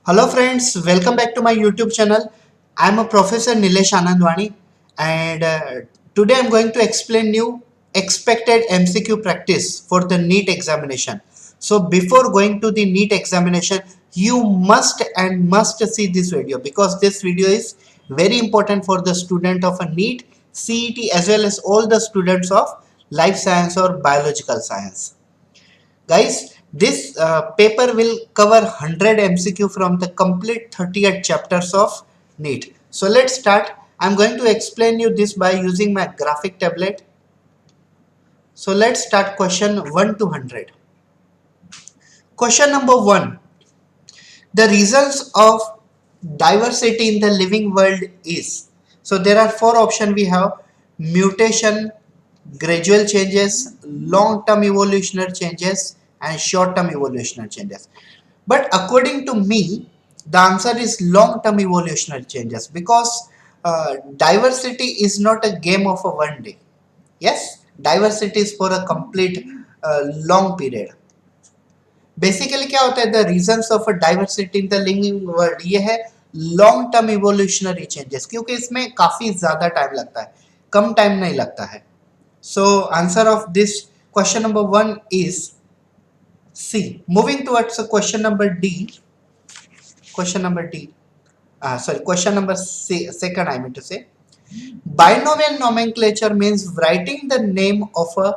Hello friends, welcome back to my YouTube channel. I am a Professor Nilesh Anandwani and today I am going to explain you expected MCQ practice for the NEET examination. So before going to the NEET examination, you must see this video because this video is very important for the student of a NEET, CET as well as all the students of life science or biological science. Guys, this paper will cover 100 MCQ from the complete 38 chapters of NEET. So let's start. I'm going to explain you this by using my graphic tablet. So let's start question 1 to 100. Question number 1. The results of diversity in the living world is. So there are four options we have: mutation, gradual changes, long-term evolutionary changes, and short-term evolutionary changes. But according to me, the answer is long-term evolutionary changes because diversity is not a game of a one day. Yes, diversity is for a complete long period. Basically क्या होता है the reasons of diversity in the living world, ये है long term evolutionary changes, क्योंकि इसमें काफी ज्यादा time लगता है, कम टाइम नहीं लगता है. So answer of this question number 1 is C. Moving towards question number D. Question number D, sorry, question number second, I mean to say. Binomial nomenclature means writing the name of a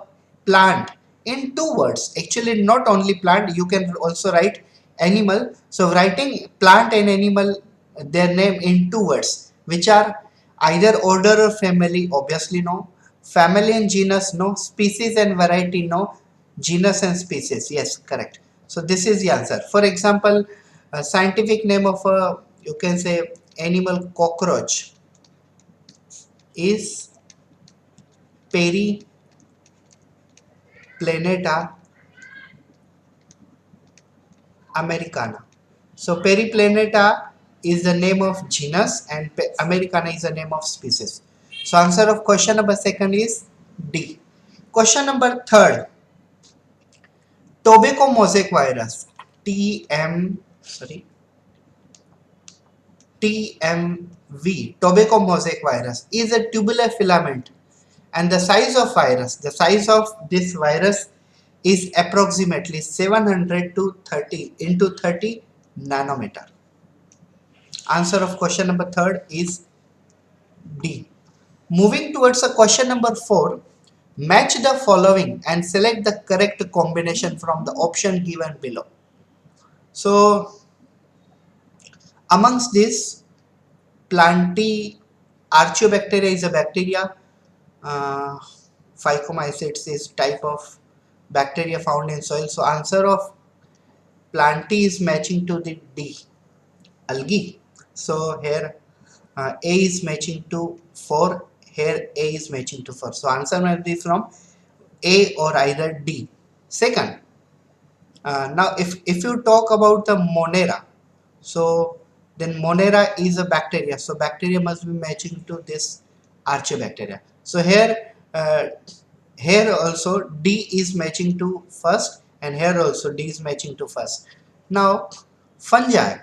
plant in two words. Actually, not only plant, you can also write animal. So writing plant and animal, their name in two words, which are either order or family, obviously no. Family and genus, no. Species and variety, no. Genus and species, yes, correct. So this is the answer. For example, a scientific name of a, you can say, animal cockroach is Periplaneta americana. So Periplaneta is the name of genus and americana is the name of species. So answer of question number second is D. Question number third. Tobacco mosaic virus TMV, tobacco mosaic virus, is a tubular filament, and the size of this virus is approximately 700 to 30 into 30 nanometer. Answer of question number third is D. Moving towards a question number 4, match the following and select the correct combination from the option given below. So amongst this, Planti Archaeobacteria is a bacteria. Uh, Phycomycetes is type of bacteria found in soil. So answer of Planti is matching to the D. Algae. So here A is matching to 4. Here A is matching to 4. So answer might be from A or either D. Second, now if you talk about the Monera, so then Monera is a bacteria, so bacteria must be matching to this Archaeobacteria. So here also D is matching to first, and here also D is matching to first. Now fungi.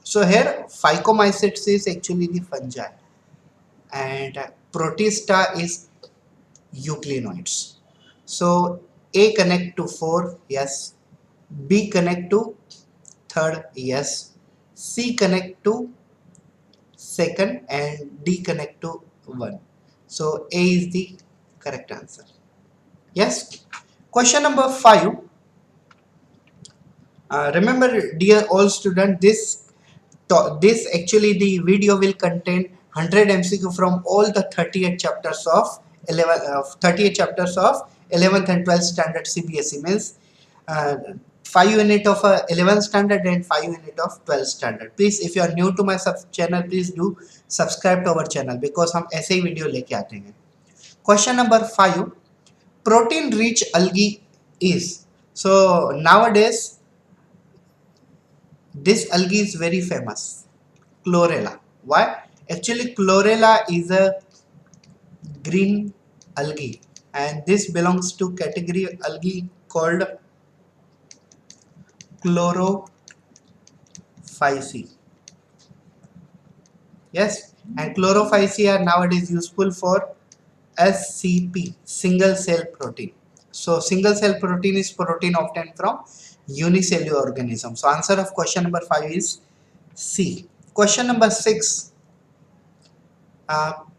So here Phycomycetes is actually the fungi, and Protista is euglenoids. So A connect to 4, yes. B connect to third, yes. C connect to second, and D connect to 1. So A is the correct answer. Yes. Question number 5. Remember, dear all student, this actually the video will contain 100 MCQ from all the 38 chapters of 11th and 12th standard CBSE, means 5 unit of 11th standard and 5 unit of 12th standard. Please, if you are new to my channel, please do subscribe to our channel because हम ऐसे ही video लेके आते हैं. Question number 5. Protein rich algae is. So nowadays this algae is very famous, chlorella. Why? Actually chlorella is a green algae and this belongs to category algae called chlorophyci. Yes, and chlorophyci are nowadays useful for SCP, single cell protein. So single cell protein is protein obtained from unicellular organism. So answer of question number 5 is C. Question number 6.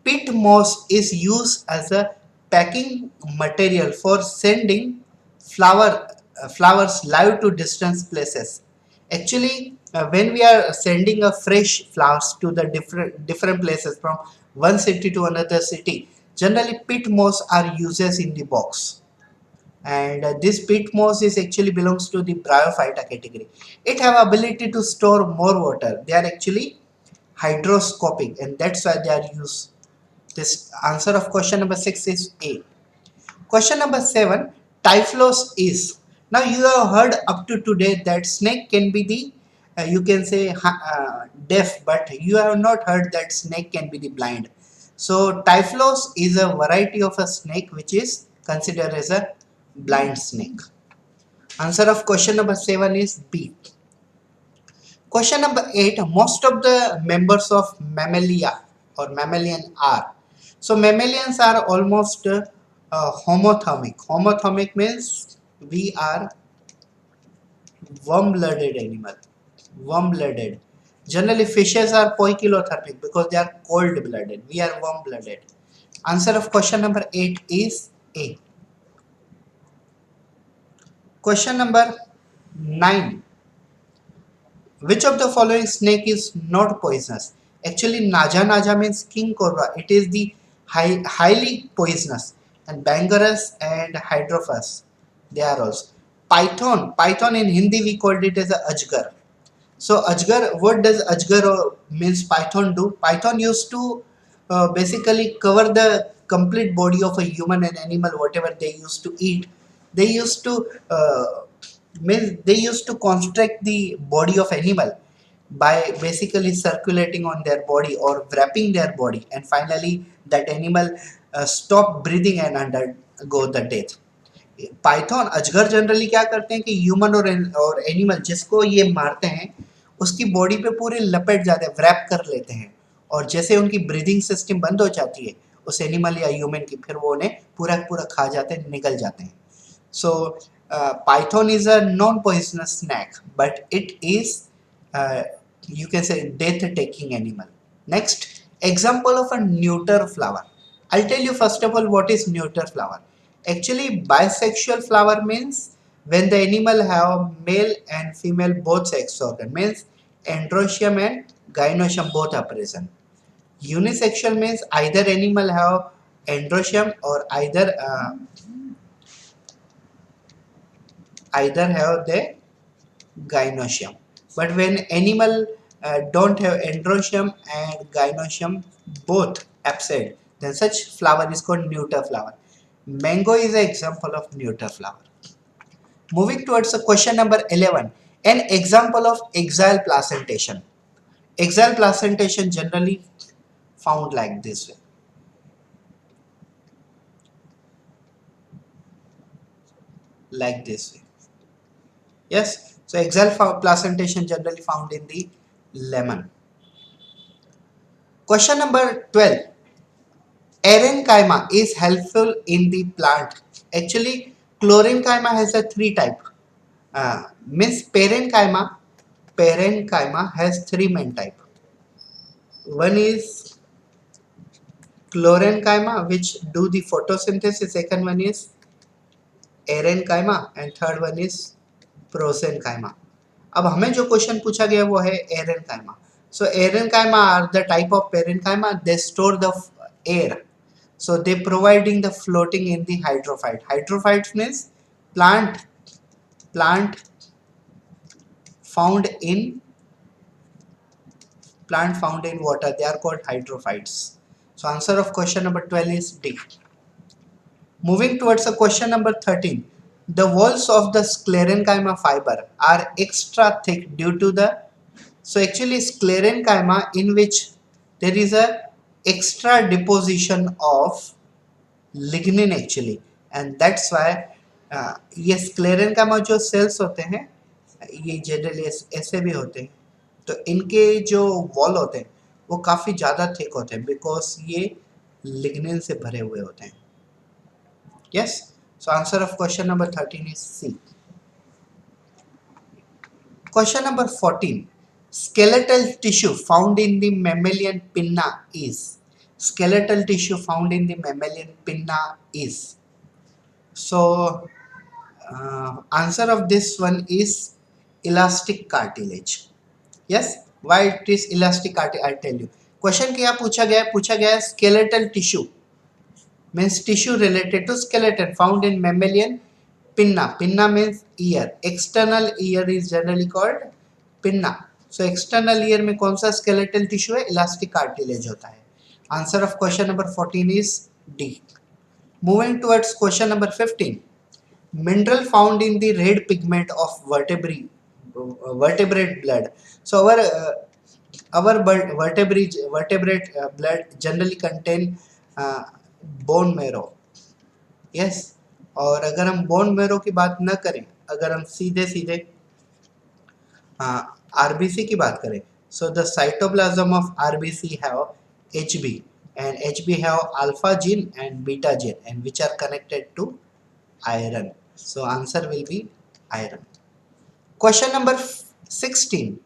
Peat moss is used as a packing material for sending flowers live to distant places. Actually, when we are sending a fresh flowers to the different places from one city to another city, generally peat moss are uses in the box. And this peat moss is actually belongs to the bryophyta category. It have ability to store more water. They are actually hydroscopic, and that's why they are used. This answer of question number 6 is A. Question number 7. Typhlos is. Now you have heard up to today that snake can be the you can say deaf, but you have not heard that snake can be the blind. So Typhlos is a variety of a snake which is considered as a blind snake. Answer of question number 7 is B. Question number 8. Most of the members of Mammalia or mammalian are. So mammalians are almost homothermic. Homothermic means we are warm-blooded animal. Warm-blooded. Generally fishes are poikilothermic because they are cold-blooded. We are warm-blooded. Answer of question number 8 is A. Question number 9. Which of the following snake is not poisonous? Actually, Naja Naja means king cobra. It is the highly poisonous. And Bangarus and Hydrophus, they are also. Python. Python in Hindi we called it as a Ajgar. So Ajgar, what does Ajgar means Python do? Python used to basically cover the complete body of a human and animal, whatever they used to eat. They used to they used to construct the body of animal by basically circulating on their body or wrapping their body, and finally that animal stop breathing and undergo the death. Python अजगर generally क्या करते हैं कि human और animal जिसको ये मारते हैं उसकी बॉडी पे पूरे लपेट जाते हैं, व्रैप कर लेते हैं, और जैसे उनकी ब्रीदिंग सिस्टम बंद हो जाती है उस एनिमल या ह्यूमन की, फिर वो उन्हें पूरा पूरा खा जाते हैं, निगल जाते हैं. सो python is a non-poisonous snake, but it is you can say death-taking animal. Next, example of a neuter flower. I'll tell you first of all what is neuter flower. Actually, bisexual flower means when the animal have male and female both sex organ, means androecium and gynoecium both are present. Unisexual means either animal have androecium or either have the gynoecium. But when animal don't have androecium and gynoecium both absent, then such flower is called neuter flower. Mango is an example of neuter flower. Moving towards the question number 11, an example of axial placentation. Axial placentation generally found like this way. Like this way. Yes, so axial placentation generally found in the lemon. Question number 12. Parenchyma is helpful in the plant. Actually, chlorenchyma has a three type. Means parenchyma has three main type. One is chlorenchyma, which do the photosynthesis. Second one is parenchyma, and third one is prosenchyma. अब हमें जो question पूछा गया वो है parenchyma. So parenchyma are the type of parenchyma. They store the air. So they providing the floating in the hydrophyte. Hydrophytes means plant found in water. They are called hydrophytes. So answer of question number 12 is D. Moving towards the question number 13. The walls of the sclerenchyma fiber are extra thick due to the, so actually sclerenchyma in which there is a extra deposition of lignin actually, and that's why ये स्क्लेरेनकामा जो sales होते हैं ये generally ऐसे भी होते हैं, तो इनके जो वॉल होते हैं वो काफ़ी ज़्यादा थिक होते हैं बिकॉज ये लिग्निन से भरे हुए होते हैं. Yes, so answer of question number 13 is C. Question number 14. Skeletal tissue found in the mammalian pinna is. Skeletal tissue found in the mammalian pinna is. So, answer of this one is elastic cartilage. Yes, why it is elastic cartilage? I tell you. Question क्या पूछा गया है skeletal tissue means tissue related to skeleton found in mammalian pinna. Pinna means ear. External ear is generally called pinna. So external ear में कौन सा skeletal tissue है? Elastic cartilage होता है. Answer of question number 14 is D. Moving towards question number 15. Mineral found in the red pigment of vertebrate blood. So our vertebrate blood generally contain bone marrow. Yes, और अगर हम bone marrow की बात न करें, अगर हम सीधे सीधे आरबीसी की बात करें, so the cytoplasm of RBC have HB and HB have alpha gene and beta gene and which are connected to iron. So answer will be iron. Question number 16.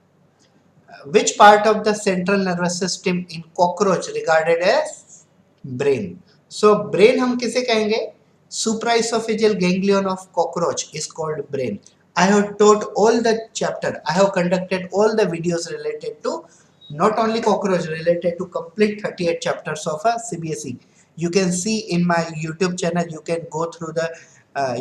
Which part of the central nervous system in cockroach regarded as brain? So brain हम किसे कहेंगे? Supraesophageal ganglion of cockroach is called brain. I have taught all the chapter. I have conducted all the videos related to not only cockroach, related to complete 38 chapters of a CBSE. You can see in my YouTube channel. You can go through the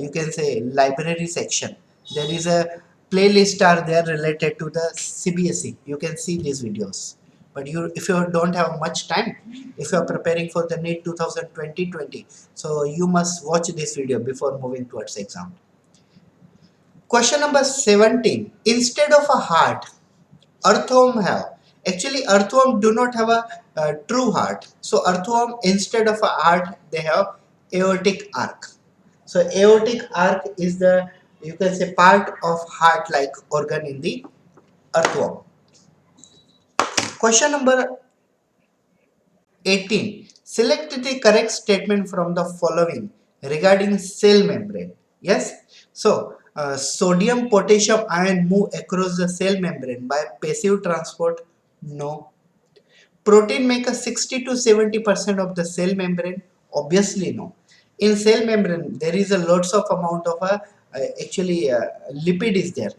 you can say library section. There is a playlist are there related to the CBSE. You can see these videos. But if you don't have much time, if you are preparing for the NEET 2020, so you must watch this video before moving towards exam. Question number 17. Instead of a heart, earthworm have. Actually, earthworm do not have a true heart. So earthworm instead of a heart, they have aortic arc. So aortic arc is the, you can say, part of heart-like organ in the earthworm. Question number 18. Select the correct statement from the following regarding cell membrane. Yes. So sodium, potassium, iron move across the cell membrane by passive transport. No. Protein make a 60 to 70% of the cell membrane. Obviously no. In cell membrane there is a lots of amount of actually lipid is there.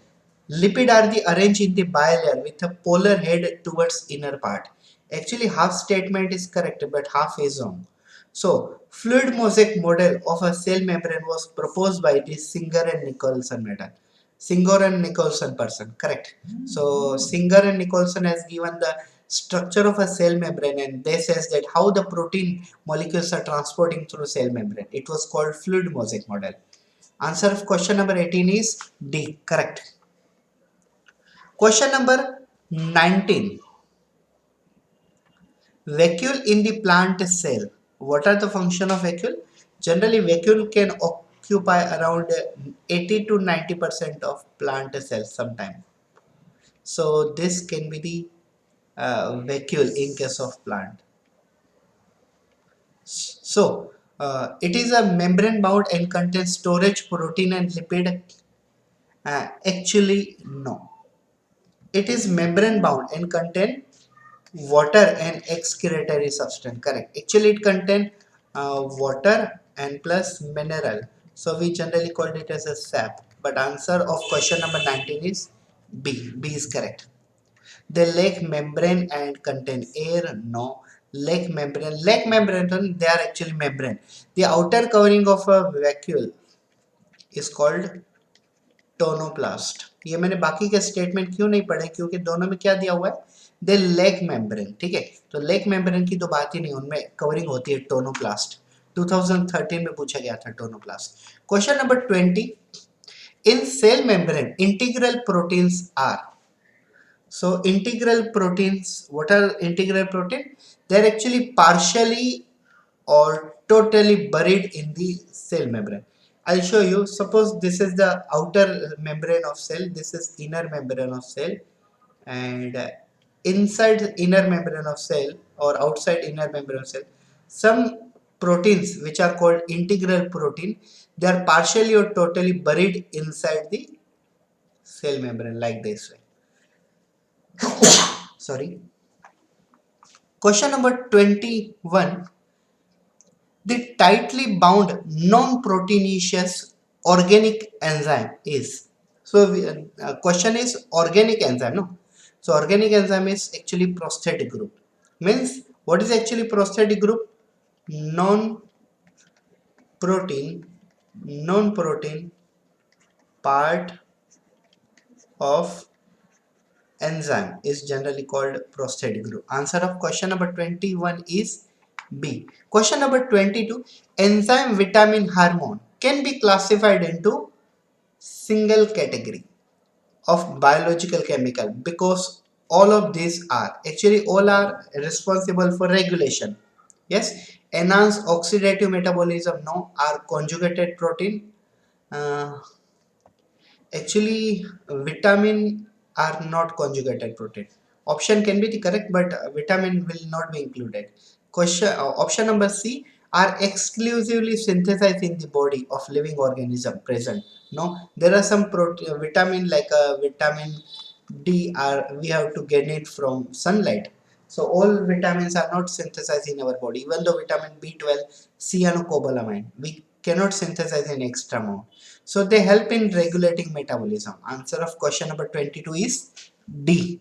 Lipid are the arranged in the bilayer with a polar head towards inner part. Actually half statement is correct but half is wrong. So fluid mosaic model of a cell membrane was proposed by the Singer and Nicholson medal. Singer and Nicholson person, correct. So Singer and Nicholson has given the structure of a cell membrane and they says that how the protein molecules are transporting through cell membrane. It was called fluid mosaic model. Answer of question number 18 is D, correct. Question number 19. Vacuole in the plant cell. What are the function of vacuole? Generally, vacuole can occupy around 80 to 90% of plant cells sometime. So this can be the vacuole in case of plant. So it is a membrane bound and contains storage protein and lipid. Actually, no. It is membrane bound and contain water and excretory substance. Correct. Actually, it contain water and plus mineral. So we generally call it as a sap. But answer of question number 19 is B. B is correct. They lack membrane and contain air. No. Lack membrane, they are actually membrane. The outer covering of a vacuole is called tonoplast. ये मैंने बाकी के statement क्यों नहीं पढ़े, क्योंकि दोनों में क्या दिया हुआ है, दे लेक मेम्ब्रेन. ठीक है, तो लेक मेम्ब्रेन की तो बात ही नहीं, उनमें कवरिंग होती है टोनोप्लास्ट. 2013 में पूछा गया था tonoplast. Question number 20. In cell membrane integral proteins are. So integral proteins, what are integral protein? They are actually partially or totally buried in the cell membrane. I'll show you. Suppose this is the outer membrane of cell, this is inner membrane of cell, and inside the inner membrane of cell or outside inner membrane of cell, some proteins which are called integral protein, they are partially or totally buried inside the cell membrane like this way. Sorry. Question number 21. The tightly bound non-proteinaceous organic enzyme is. So question is organic enzyme, no? So organic enzyme is actually prosthetic group. Means what is actually prosthetic group? Non-protein, non-protein part of enzyme is generally called prosthetic group. Answer of question number 21 is B. Question number 22. Enzyme vitamin hormone can be classified into single category of biological chemical because all of these are actually all are responsible for regulation. Yes, enhanced oxidative metabolism, no. Are conjugated protein. Uh, Actually, vitamin are not conjugated protein. Option can be the correct, but vitamin will not be included. Question option number C are exclusively synthesized in the body of living organism present. No, there are some protein vitamin like vitamin D are we have to get it from sunlight. So all vitamins are not synthesized in our body. Even though vitamin B12, cyanocobalamin, we cannot synthesize in extra amount. So they help in regulating metabolism. Answer of question number 22 is D.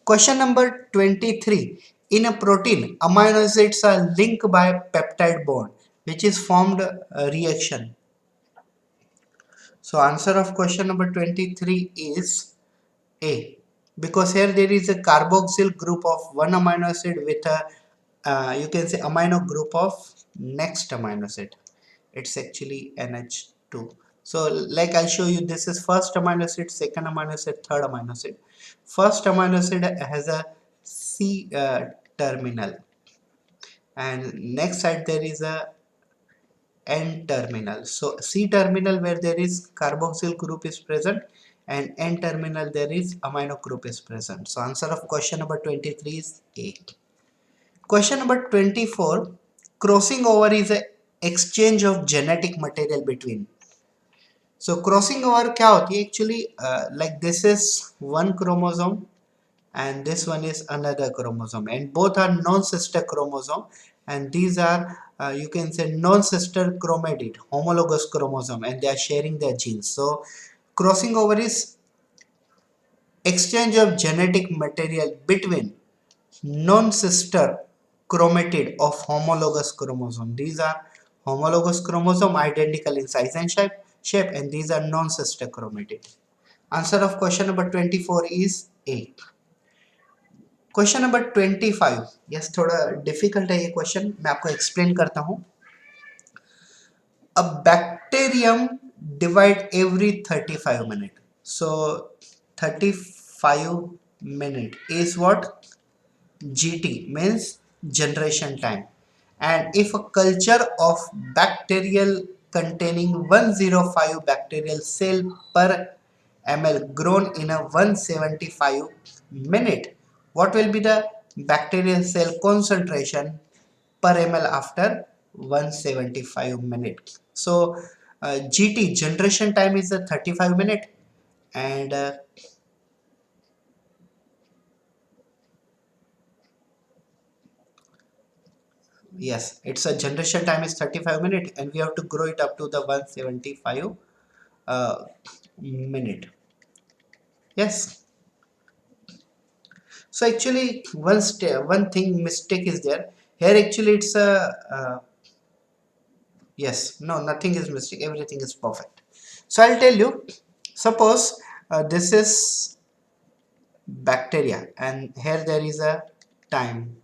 Question number 23. In a protein, amino acids are linked by peptide bond, which is formed reaction. So answer of question number 23 is A, because here there is a carboxyl group of one amino acid with a you can say amino group of next amino acid. It's actually NH2. So like I'll show you, this is first amino acid, second amino acid, third amino acid. First amino acid has a C terminal, and next side there is a N terminal. So C terminal where there is carboxyl group is present, and N terminal there is amino group is present. So answer of question number 23 is A. Question number 24. Crossing over is a exchange of genetic material between. So crossing over क्या होती है actually like this is one chromosome and this one is another chromosome, and both are non-sister chromosome, and these are you can say non-sister chromatid homologous chromosome, and they are sharing their genes. So crossing over is exchange of genetic material between non-sister chromatid of homologous chromosome. These are homologous chromosome identical in size and shape, and these are non-sister chromatid. Answer of question number 24 is A. Question number 25. Yes थोड़ा difficult है ये question, मैं आपको explain करता हूं. अ bacterium divide every 35 minute. So 35 minute is what? GT means generation time. And if a culture of bacterial containing 105 bacterial cell per ml grown in a 175 minute, what will be the bacterial cell concentration per ml after 175 minute? So GT generation time is a 35 minute, and yes, it's a generation time is 35 minute, and we have to grow it up to the 175 uh, minute. Yes. So actually one thing mistake is there here. Actually it's a yes, no, nothing is mistake, everything is perfect. So I'll tell you, suppose this is bacteria, and here there is a time.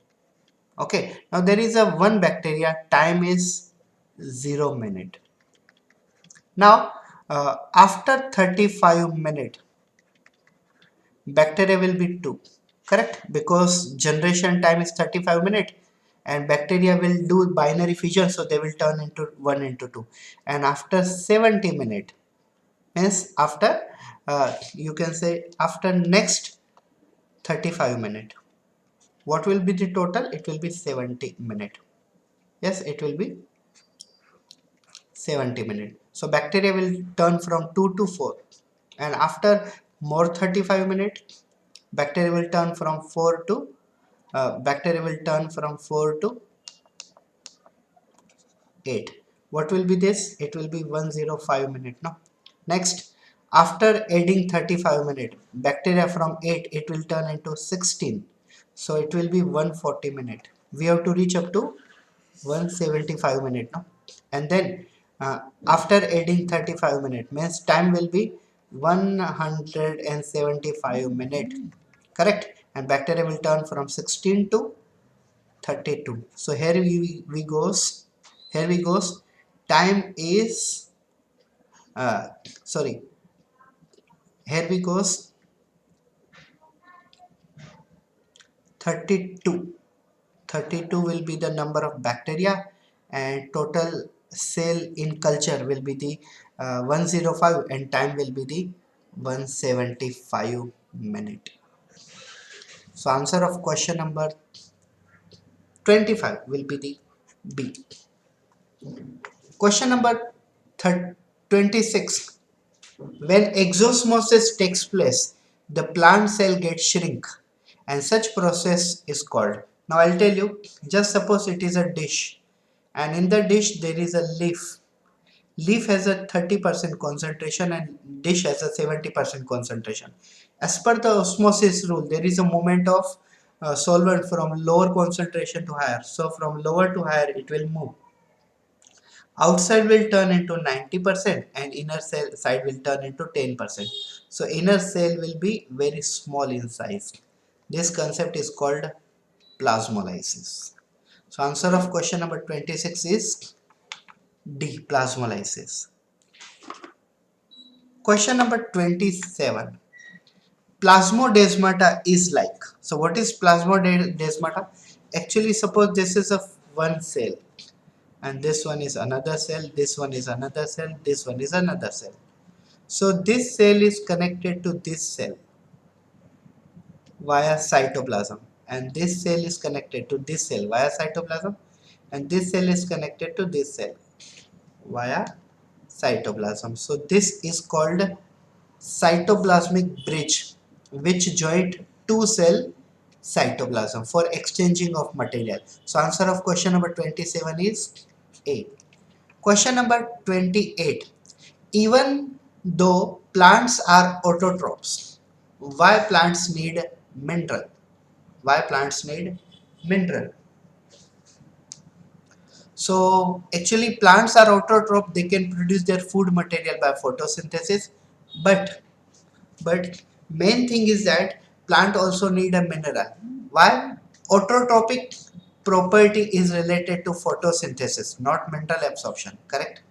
Okay, now there is a one bacteria, time is 0 minute. Now after 35 minute bacteria will be 2, correct, because generation time is 35 minute and bacteria will do binary fission, so they will turn into 1 into 2. And after 70 minutes, means after you can say after next 35 minutes, what will be the total? It will be 70 minutes. Yes, it will be 70 minutes. So bacteria will turn from 2 to 4, and after more 35 minutes, bacteria will turn from 4 to 8. What will be this? It will be 105 minutes. No. Next, after adding 35 minutes, bacteria from 8 it will turn into 16. So it will be 140 minutes. We have to reach up to 175 minutes. No? And then after adding 35 minutes, means time will be 175 minutes. Correct? And bacteria will turn from 16 to 32. So here we goes, time is sorry, here we goes 32. 32 will be the number of bacteria, and total cell in culture will be the 105, and time will be the 175 minute. So answer of question number 25 will be the B. Question number 26. When exosmosis takes place, the plant cell gets shrink, and such process is called. Now I'll tell you, just suppose it is a dish, and in the dish there is a leaf. Leaf has a 30% concentration and dish has a 70% concentration. As per the osmosis rule, there is a movement of solvent from lower concentration to higher. So from lower to higher it will move. Outside will turn into 90% and inner cell side will turn into 10%. So inner cell will be very small in size. This concept is called plasmolysis. So answer of question number 26 is D, plasmolysis. Question number 27. Plasmodesmata is like. So what is plasmodesmata? Actually, suppose this is a one cell, and this one is another cell, this one is another cell, this one is another cell. So this cell is connected to this cell via cytoplasm, and this cell is connected to this cell via cytoplasm, and this cell is connected to this cell via cytoplasm. So this is called cytoplasmic bridge, which joined two cell cytoplasm for exchanging of material. So answer of question number 27 is A. Question number 28. Even though plants are autotrophs, why plants need mineral? Why plants need mineral? So actually plants are autotroph, they can produce their food material by photosynthesis, but main thing is that plant also need a mineral. Why? Autotrophic property is related to photosynthesis, not mineral absorption, correct?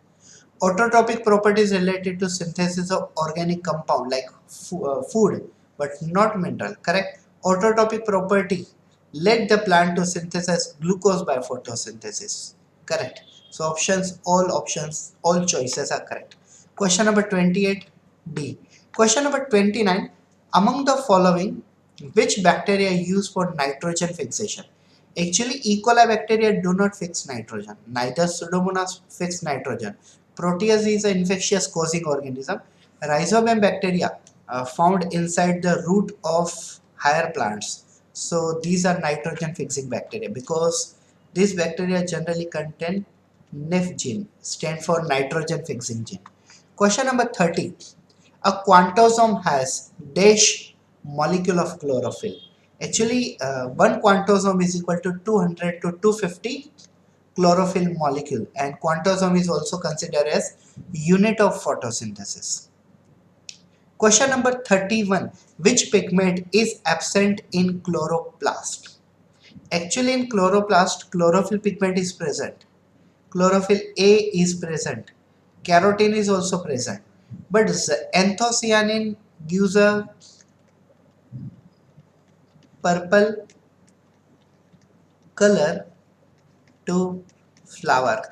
Autotrophic property is related to synthesis of organic compound like food, but not mineral, correct? Autotrophic property led the plant to synthesize glucose by photosynthesis, correct? So options, all choices are correct. Question number 28 D. Question number 29. Among the following, which bacteria use for nitrogen fixation? Actually, E. coli bacteria do not fix nitrogen. Neither Pseudomonas fix nitrogen. Protease is an infectious causing organism. Rhizobacterium bacteria found inside the root of higher plants. So these are nitrogen fixing bacteria because these bacteria generally contain NEF gene, stand for nitrogen fixing gene. Question number 30. A quantosome has dash molecule of chlorophyll. Actually, one quantosome is equal to 200 to 250 chlorophyll molecule, and quantosome is also considered as unit of photosynthesis. Question number 31. Which pigment is absent in chloroplast? Actually, in chloroplast, chlorophyll pigment is present. Chlorophyll A is present. Carotene is also present. But anthocyanin gives a purple color to flower,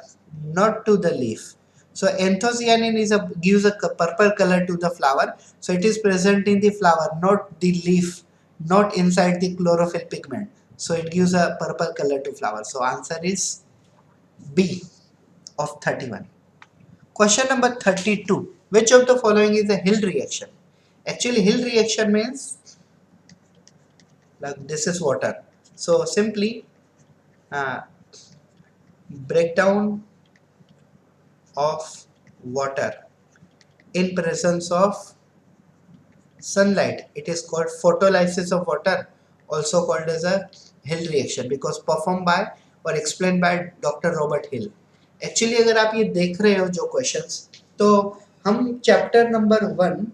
not to the leaf. So anthocyanin gives a purple color to the flower. So it is present in the flower, not the leaf, not inside the chlorophyll pigment. So it gives a purple color to flower. So answer is B of 31. Question number 32. Which of the following is a Hill reaction? Actually, Hill reaction means like this is water. So simply uh, breakdown of water in presence of sunlight. It is called photolysis of water, also called as a Hill reaction because performed by or explained by Dr. Robert Hill. Actually अगर आप ये देख रहे हो जो questions, तो हम chapter number 1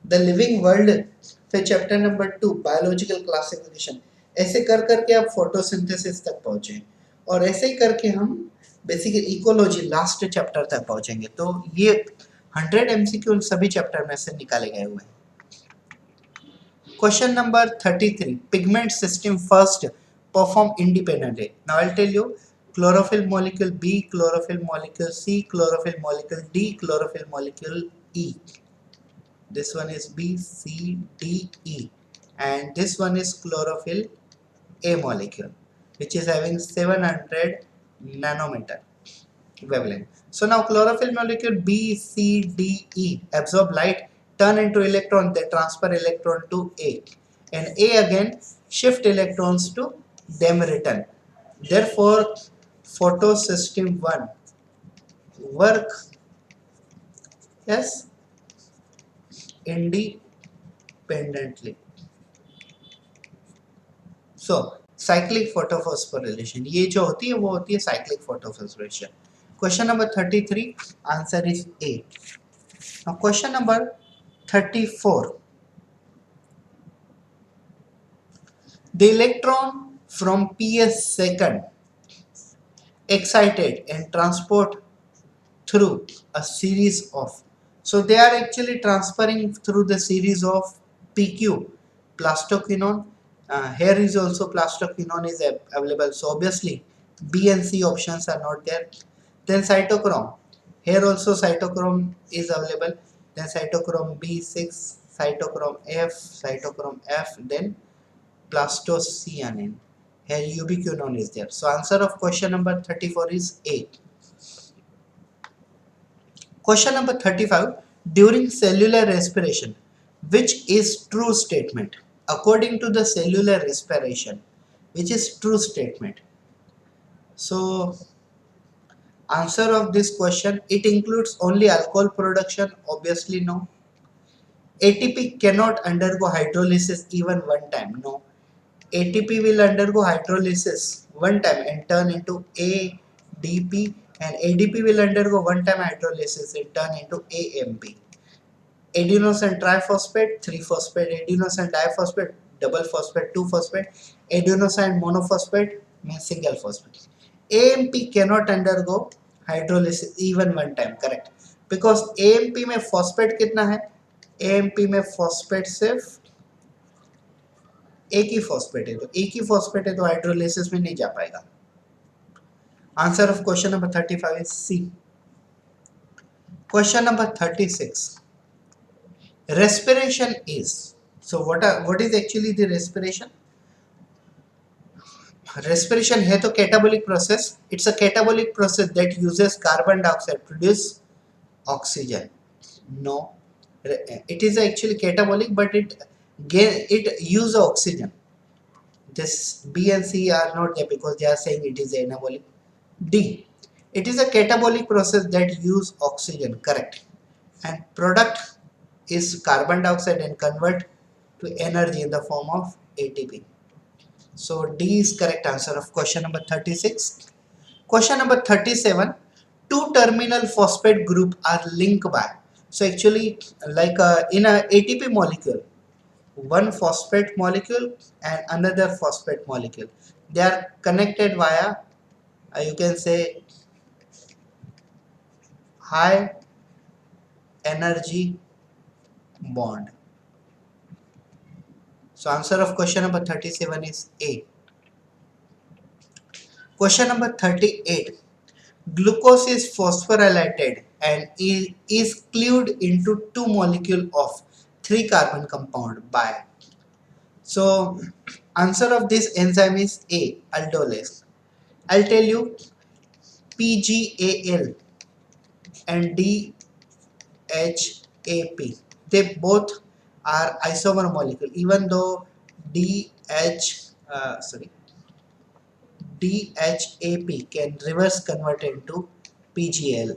the living world, फिर चैप्टर नंबर 2 बायोलॉजिकल क्लासिफिकेशन, ऐसे कर करके आप फोटोसिंथेसिस तक पहुंचे और ऐसे ही करके हम बेसिकली इकोलॉजी लास्ट चैप्टर तक पहुंचेंगे. तो ये 100 एमसीक्यू सभी चैप्टर में से निकाले गए हुए हैं. Question number 33. Pigment system first perform independently. Now I'll tell you chlorophyll molecule B, chlorophyll molecule C, chlorophyll molecule D, chlorophyll molecule E. This one is B, C, D, E. And this one is chlorophyll A molecule, which is having 700 nanometer wavelength. So now chlorophyll molecule B, C, D, E absorb light, turn into electron, they transfer electron to A, and A again shift electrons to them return. Therefore, photosystem 1 work as independently. So cyclic photophosphorylation ये जो होती है वो होती है cyclic photophosphorylation. Question number 33, answer is A. Now question number 34. The electron from PS second excited and transport through a series of, so they are actually transferring through the series of PQ, plastoquinone. Here is also plastoquinone is available, so obviously B and C options are not there. Then cytochrome, here also cytochrome is available, then cytochrome B6, cytochrome F, then plastocyanin. Here ubiquinone is there. So answer of question number 34 is A. Question number 35. During cellular respiration, which is true statement? According to the cellular respiration, which is true statement? So answer of this question, it includes only alcohol production. Obviously no. ATP cannot undergo hydrolysis even one time. No. ATP will undergo hydrolysis one time and turn into ADP, and ADP will undergo one time hydrolysis and turn into AMP. Adenosine triphosphate, 3-phosphate, adenosine diphosphate, double phosphate, 2-phosphate, adenosine monophosphate means single phosphate. AMP cannot undergo hydrolysis even one time, correct? Because AMP में phosphate कितना है? AMP में phosphate सिर्फ एक ही phosphate है, तो एक ही phosphate है तो hydrolysis में नहीं जा पाएगा. Answer of question number 35 is C. Question number 36. Respiration is, so what is actually the respiration? Respiration है तो catabolic process. It's a catabolic process that uses carbon dioxide to produce oxygen. No, it is actually catabolic, but it uses oxygen. This B and C are not there because they are saying it is anabolic. D, it is a catabolic process that use oxygen, correct, and product is carbon dioxide and convert to energy in the form of ATP. So D is correct answer of question number 36. Question number 37. Two terminal phosphate group are linked by. So actually like in a ATP molecule, one phosphate molecule and another phosphate molecule, they are connected via you can say high energy bond. So answer of question number 37 is A. Question number 38. Glucose is phosphorylated and is cleaved into two molecule of three carbon compound by. So answer of this enzyme is A, aldolase. I'll tell you PGAL and DHAP. They both are isomer molecule even though DHAP can reverse convert into PGL.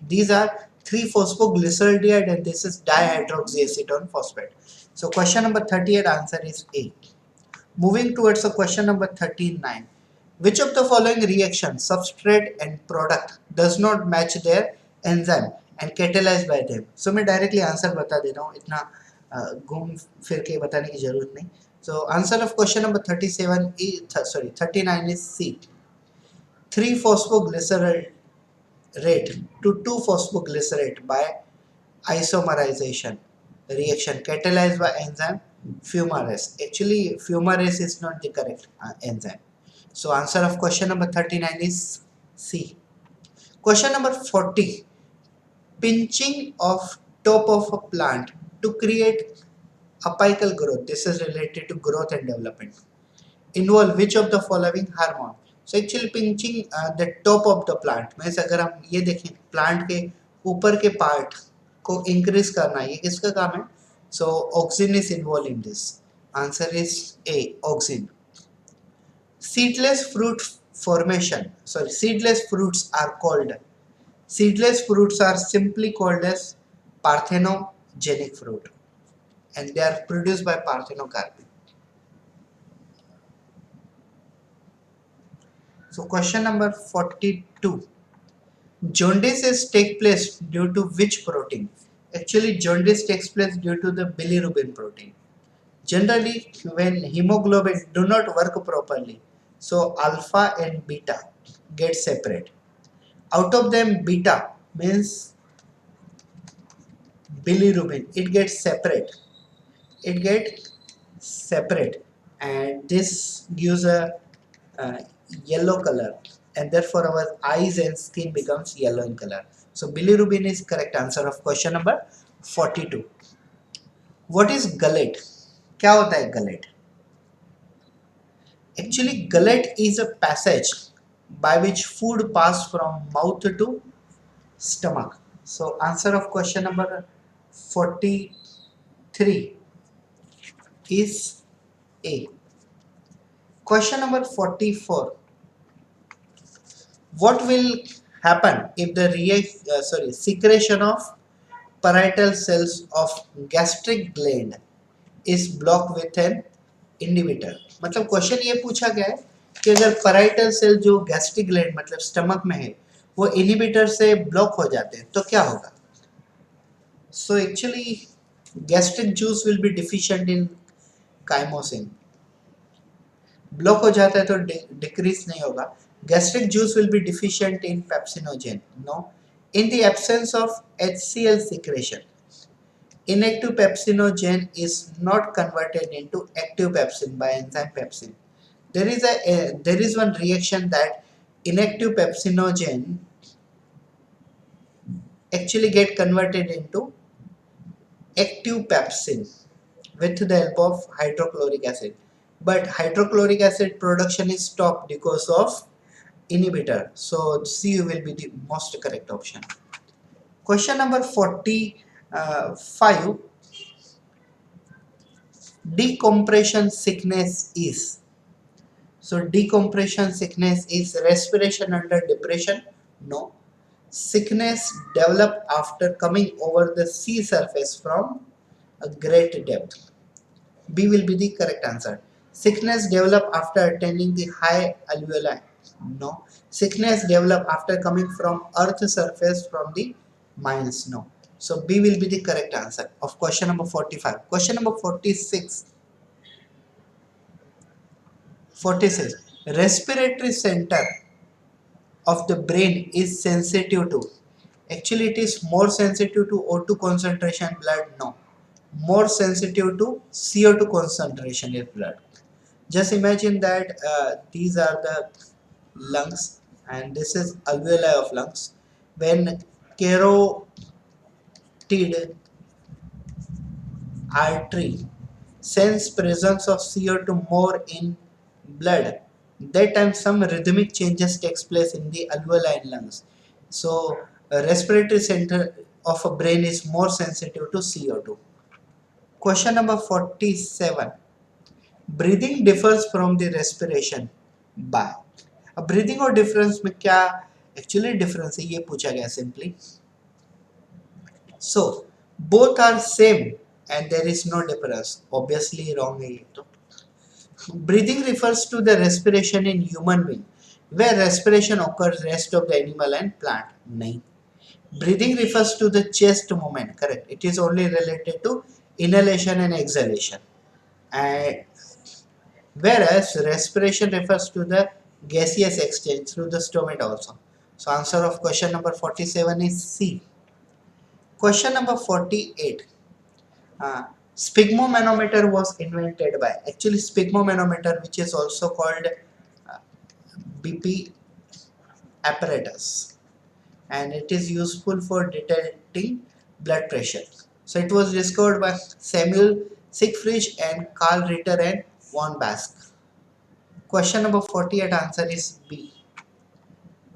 These are 3-phosphoglyceraldehyde and this is dihydroxyacetone phosphate. So question number 38 answer is A. Moving towards the question number 39. Which of the following reactions, substrate and product, does not match their enzyme and catalyzed by them? So मैं directly answer बता दे रहा हूँ, इतना घूम फिर के बताने की जरूरत नहीं. So answer of question number 39 is C. 3-phosphoglycerate to 2-phosphoglycerate by isomerization reaction catalyzed by enzyme fumarase. Actually, fumarase is not the correct enzyme. So answer of question number 39 is C. Question number 40. Pinching of top of a plant to create apical growth. This is related to growth and development. Involve which of the following hormone? So actually pinching the top of the plant means अगर हम ये देखें plant के ऊपर के part को increase करना, ये किसका काम है? So auxin is involved in this. Answer is A, auxin. Seedless fruit formation. Sorry, seedless fruits are called. Seedless fruits are simply called as parthenogenic fruit, and they are produced by parthenocarpine. So question number 42. Jaundice take place due to which protein? Actually, jaundice takes place due to the bilirubin protein. Generally, when hemoglobin do not work properly, so alpha and beta get separate. Out of them, beta means bilirubin. It gets separate. It gets separate, and this gives a yellow color, and therefore our eyes and skin becomes yellow in color. So bilirubin is correct answer of question number 42. What is gullet? क्या होता है gullet? Actually, gullet is a passage by which food pass from mouth to stomach. So answer of question number 43 is A. Question number 44. What will happen if the secretion of parietal cells of gastric gland is blocked with an inhibitor? मतलब question ये पूछा गया है कि अगर parietal cell जो gastric gland मतलब stomach में है वो inhibitor से ब्लॉक हो जाते हैं तो क्या होगा? So actually gastric juice will be deficient in chymosin. Block हो जाता है तो डिक्रीज नहीं होगा. Gastric juice will be deficient in pepsinogen. No. In the absence of HCl secretion, inactive pepsinogen is not converted into active pepsin by enzyme pepsin. There is one reaction that inactive pepsinogen actually get converted into active pepsin with the help of hydrochloric acid. But hydrochloric acid production is stopped because of inhibitor. So C will be the most correct option. Question number 45. Decompression sickness is. So decompression sickness is respiration under depression? No. Sickness developed after coming over the sea surface from a great depth. B will be the correct answer. Sickness developed after attaining the high alveoli? No. Sickness developed after coming from earth surface from the mines? No. So B will be the correct answer of question number 45. Question number 46. 46. Respiratory center of the brain is sensitive to. Actually, it is more sensitive to O2 concentration blood? No. More sensitive to CO2 concentration in blood. Just imagine that these are the lungs, and this is alveoli of lungs. When carotid artery sense presence of CO2 more in blood, that time some rhythmic changes takes place in the alveoli and lungs. So respiratory center of a brain is more sensitive to CO2. Question number 47. Breathing differs from the respiration by. अब breathing और difference में क्या actually difference है ये पूछा गया simply. So both are same and there is no difference. Obviously wrong है ये तो. Breathing refers to the respiration in human being, where respiration occurs rest of the animal and plant. नहीं. Breathing refers to the chest movement. Correct. It is only related to inhalation and exhalation. And whereas respiration refers to the gaseous exchange through the stomach also. So answer of question number 47 is C. Question number 48. Sphygmomanometer was invented by. Actually, sphygmomanometer, which is also called BP apparatus, and it is useful for detecting blood pressure. So it was discovered by Samuel Siegfried and Carl Ritter and von Basch. Question number 48 answer is B.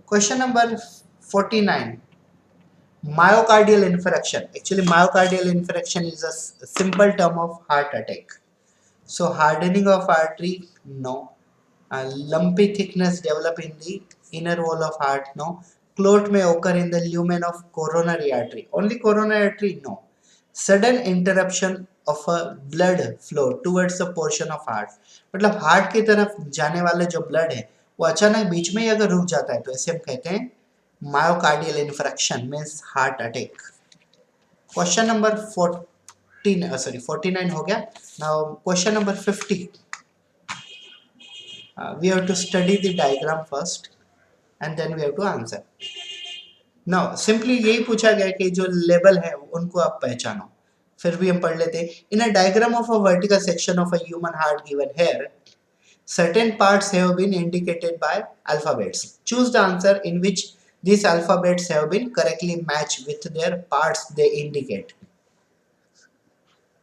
Question number 49. Myocardial infarction. Actually, myocardial infarction is a simple term of heart attack. So hardening of artery, no. Lumpy thickness develop in the inner wall of heart, no. Clot may occur in the lumen of coronary artery. Only coronary artery, no. Sudden interruption of a blood flow towards the portion of heart. मतलब heart की तरफ जाने वाले जो blood है वो अचानक बीच में ही अगर रुक जाता है तो ऐसे हम कहते हैं myocardial infarction means heart attack. Question number 49 हो गया. Now question number 50. We have to study the diagram first and then we have to answer. Now simply यही पूछा गया कि जो लेबल है उनको आप पहचानो. फिर भी हम पढ़ लेते हैं. In a diagram of a vertical section of a human heart given here, certain parts have been indicated by alphabets. Choose the answer in which these alphabets have been correctly matched with their parts they indicate.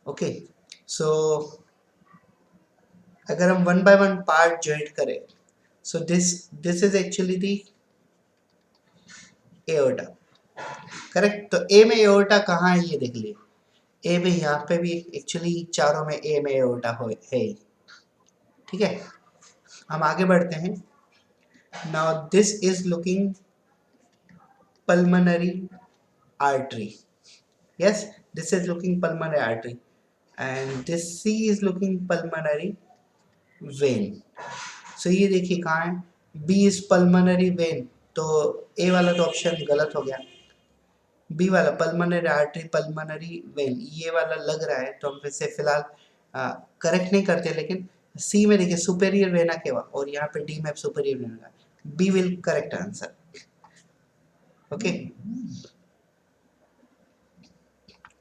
Okay, so अगर हम one by one part join करें, so this is actually the aorta. Correct. तो ए में aorta कहाँ है ये देख लिए. ए में यहाँ पे भी एक्चुअली चारों में ए में एओर्टा है. ठीक है, हम आगे बढ़ते हैं. Now this is looking pulmonary artery. Yes, this is looking pulmonary artery and this C is looking pulmonary vein. So ये देखिए कहाँ है, B is pulmonary vein. तो A वाला तो ऑप्शन गलत हो गया. बी वाला पल्मोनरी आर्टरी पल्मोनरी वेन ये वाला लग रहा है तो हम इसे फिलहाल करेक्ट नहीं करते. लेकिन सी में देखिए सुपेरियर वेना केवा और यहाँ पे डी में superior vena. B will correct answer. Okay,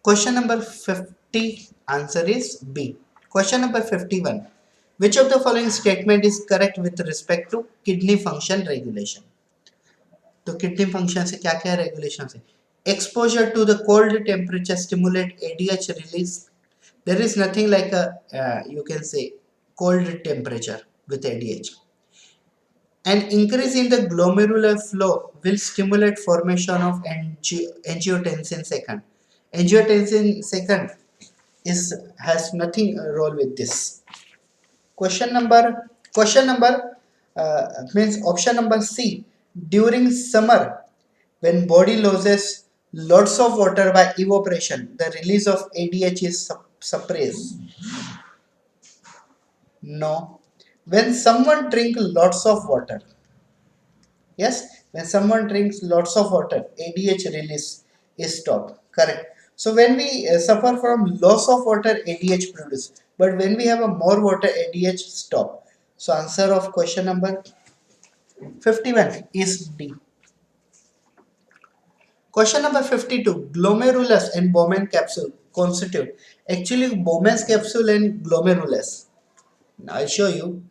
question number 50 answer is B. Question number 51. Which of the following statement is correct with respect to kidney function regulation? तो kidney function से क्या क्या regulation है. Exposure to the cold temperature stimulate ADH release. There is nothing like a you can say cold temperature with ADH. An increase in the glomerular flow will stimulate formation of angiotensin second. Angiotensin second has nothing role with this. Question number means option number C. During summer, when body loses lots of water by evaporation, the release of ADH is suppressed. No. When someone drinks lots of water, yes, when someone drinks lots of water, ADH release is stopped. Correct. So when we suffer from loss of water, ADH produce, but when we have a more water, ADH stop. So answer of question number 51 is D. Question number 52. Glomerulus and Bowman capsule constitute. Actually, Bowman's capsule and glomerulus. Now I'll show you.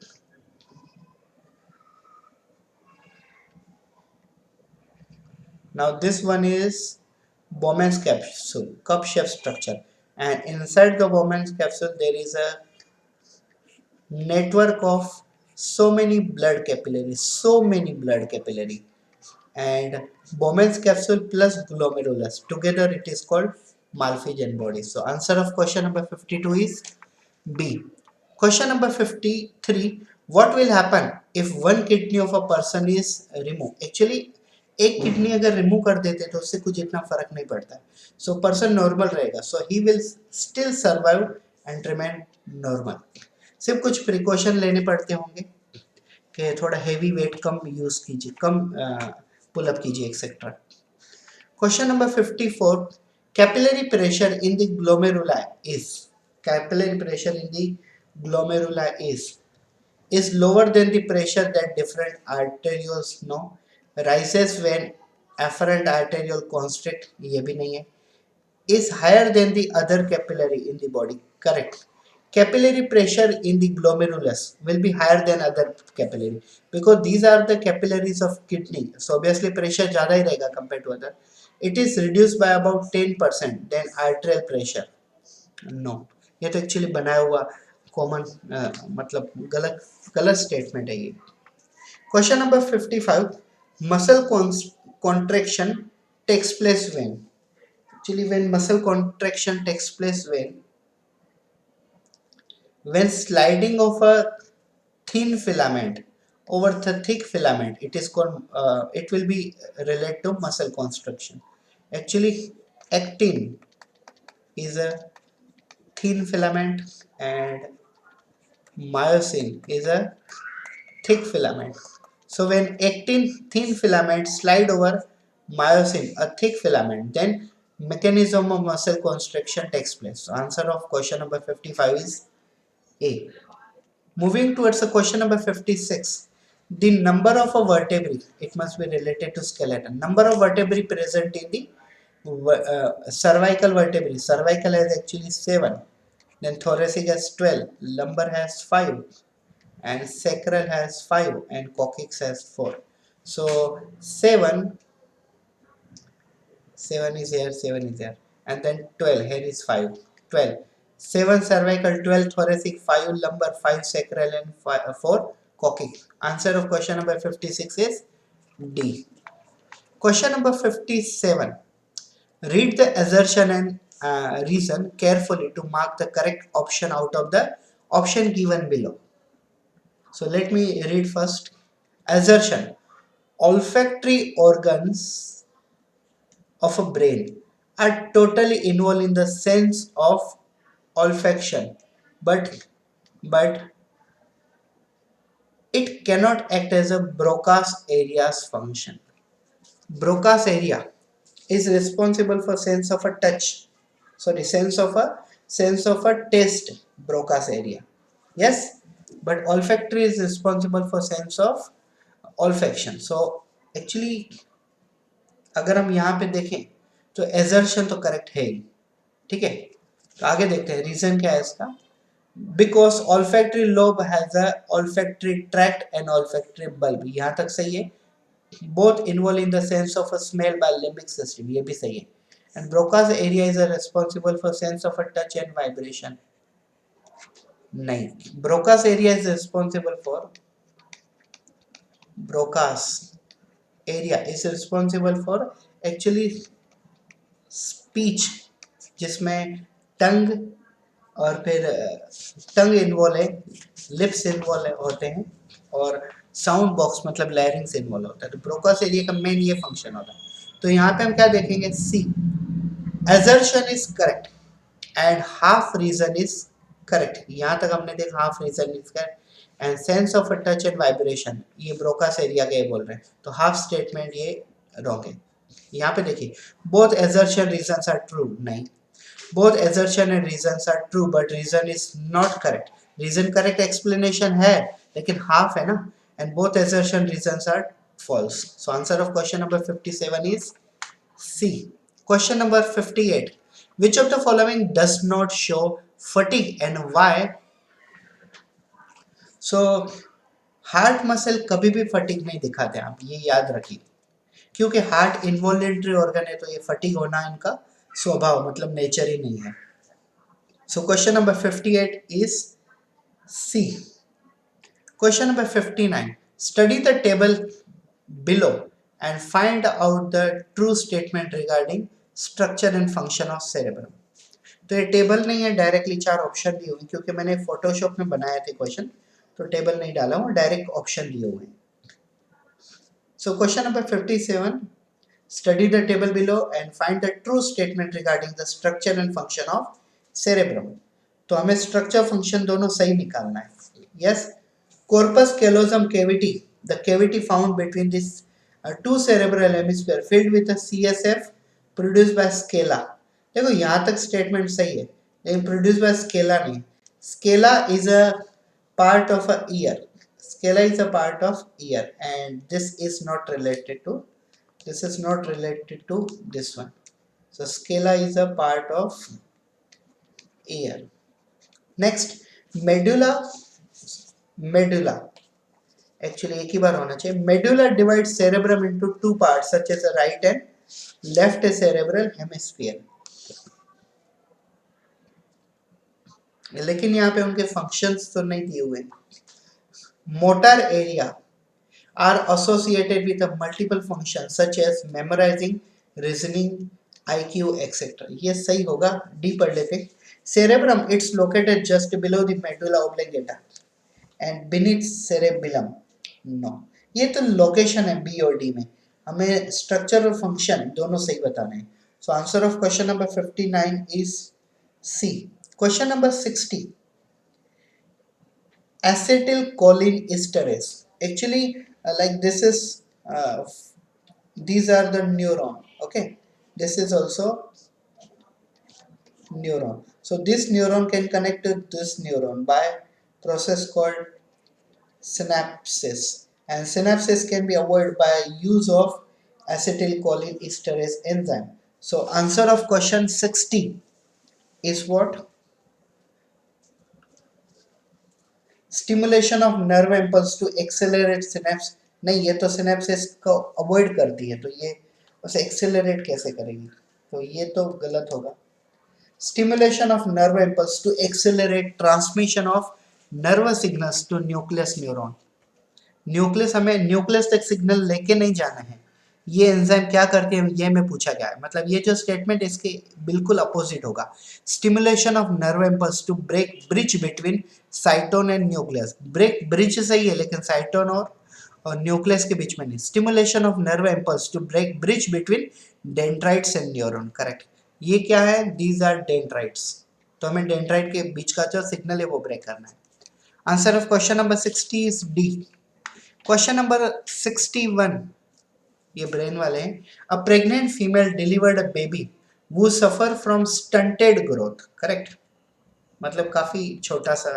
Now this one is Bowman's capsule, cup-shaped structure, and inside the Bowman's capsule there is a network of so many blood capillary, and Bowman's capsule plus glomerulus together it is called Malpighian body. So answer of question number 52 is B. Question number 53. What will happen if one kidney of a person is removed? Actually एक kidney अगर remove कर देते तो उससे कुछ इतना फर्क नहीं पड़ता, सो पर्सन नॉर्मल रहेगा, so he will still survive and remain normal. सिर्फ कुछ प्रिकॉशन लेने पड़ते होंगे कि थोड़ा हेवी वेट कम यूज कीजिए, कम पुल अप कीजिए etcetera. Question number 54. Capillary pressure in the glomerula is, capillary pressure in the glomeruli is lower than the pressure that different arterioles know, rises when afferent arteriole constrict, ये भी नहीं है, is higher than the other capillary in the body, correct. Capillary pressure in the glomerulus will be higher than other capillary because these are the capillaries of kidney, so obviously pressure ज़्यादा ही रहेगा compared to other. It is reduced by about 10% than arterial pressure. No, ये तो actually बनाया हुआ common मतलब गलत गलत statement है ये. Question number 55. Muscle contraction takes place when. Actually when muscle contraction takes place when sliding of a thin filament over the thick filament, it is called it will be related to muscle contraction. Actually actin is a thin filament and myosin is a thick filament. So when actin thin filament slide over myosin, a thick filament, then mechanism of muscle constriction takes place. So answer of question number 55 is A. Moving towards the question number 56. The number of a vertebrae, it must be related to skeleton. Number of vertebrae present in the cervical vertebrae. Cervical has actually 7. Then thoracic has 12. Lumbar has 5. And sacral has 5 and coccyx has 4. So 7 is here, 7 is here, and then 12 here is 5, 12, 7 cervical, 12 thoracic, 5 lumbar, 5 sacral and 4 coccyx. Answer of question number 56 is D. Question number 57. Read the assertion and reason carefully to mark the correct option out of the option given below. So let me read first. Assertion: olfactory organs of a brain are totally involved in the sense of olfaction, but it cannot act as a Broca's area's function. Broca's area is responsible for sense of a touch. Sorry, sense of a taste. Broca's area. Yes, but olfactory is responsible for sense of olfaction. So actually अगर हम यहाँ पे देखें तो assertion तो correct है ही, ठीक है. तो आगे देखते हैं रीजन क्या है इसका. Because olfactory lobe has a olfactory tract and olfactory bulb, यहाँ तक सही है. Both involve in the sense of a smell by limbic system, ये भी सही है. And Broca's area is responsible for sense of a touch and vibration. नहीं, Broca's area is responsible for Broca's area is responsible for actually speech, जिसमें tongue और फिर tongue involve है, lips involve होते हैं और साउंड बॉक्स मतलब लैरिंग्स involve होता है. तो ब्रोकास एरिया का मेन ये फंक्शन होता है. तो यहाँ पे हम क्या देखेंगे, C assertion is correct and half reason is correct. यहाँ तक हमने देखा half reason is correct and sense of a touch and vibration ये ब्रोकास एरिया का ये बोल रहे हैं, तो हाफ स्टेटमेंट ये रॉन्ग है. यहाँ पे देखिए both assertion reasons are true, नहीं, both assertion and reasons are true but reason is not correct. reason correct explanation है लेकिन half है ना, and both assertion reasons are false. So answer of question number 57 is C. Question number 58. Which of the following does not show fatigue and why? So heart muscle कभी भी fatigue नहीं दिखाते, आप ये याद रखिए. क्योंकि हार्ट इनवॉल्यूंटरी ऑर्गन है तो ये फटीग होना इनका स्वभाव मतलब नेचर ही नहीं है. So question number 58 is C. Question number 59. Study the table below and find out the true statement regarding structure and function of cerebrum. तो ये टेबल नहीं है, डायरेक्टली चार ऑप्शन दिए हुए क्योंकि मैंने फोटोशॉप में बनाया थे क्वेश्चन, तो टेबल नहीं डाला हूँ, डायरेक्ट ऑप्शन दिए हुए हैं. So question number 57. Study the table below and find the true statement regarding the structure and function of cerebrum. तो हमें स्ट्रक्चर फंक्शन दोनों सही निकालना है. Yes. Corpus callosum cavity, the cavity found between these two cerebral hemisphere filled with a CSF produced by scala. देखो यहाँ तक statement सही है लेकिन प्रोड्यूस बाय स्केला नहीं. Scala is a part of a ear. Scala is a part of ear and this is not related to, this is not related to this one. So scala is a part of ear. Next, medulla. Medulla actually एक ही बार होना चाहिए. Medulla divides cerebrum into two parts such as a right and left cerebral hemisphere. लेकिन यहाँ पे उनके functions तो नहीं दिए हुए. Motor area are associated with a multiple functions such as memorizing, reasoning, IQ, etc. ये सही होगा. D पढ़ लेते. Cerebrum, it's located just below the medulla oblongata and beneath cerebellum. No, ये तो लोकेशन है बी और डी में, हमें स्ट्रक्चर और फंक्शन दोनों सही बताने हैं. So answer of question number 59 is C. Question number 60. Acetylcholinesterase. Actually, like this is these are the neuron. Okay, this is also neuron. So this neuron can connect to this neuron by process called synapses, and synapses can be avoided by use of acetylcholinesterase enzyme. So answer of question 60 is what? Stimulation of nerve impulse to accelerate synapse. नहीं, ये तो synapses को avoid करती है, तो ये उसे accelerate कैसे करेगी, तो ये तो गलत होगा. Stimulation of nerve impulse to accelerate transmission of nervous signals to nucleus neuron. Nucleus, हमें न्यूक्लियस तक सिग्नल लेके नहीं जाना है. ये एंजाइम क्या करती है ये में पूछा गया है. मतलब ये जो स्टेटमेंट इसके बिल्कुल अपोजिट होगा. Stimulation of nerve impulse to break bridge between cyton and nucleus. Break bridge सही है लेकिन साइटोन और न्यूक्लियस के बीच में नहीं. Stimulation of nerve impulse to break bridge between dendrites and neuron. Correct. ये क्या है? These are dendrites. तो हमें डेंड्राइट के बीच का जो सिग्नल है वो ब्रेक करना है. Answer of question number 60 is D. Question number 61, ये ब्रेन वाले हैं. A pregnant female delivered a baby वो suffer from stunted growth. Correct. मतलब काफी छोटा सा,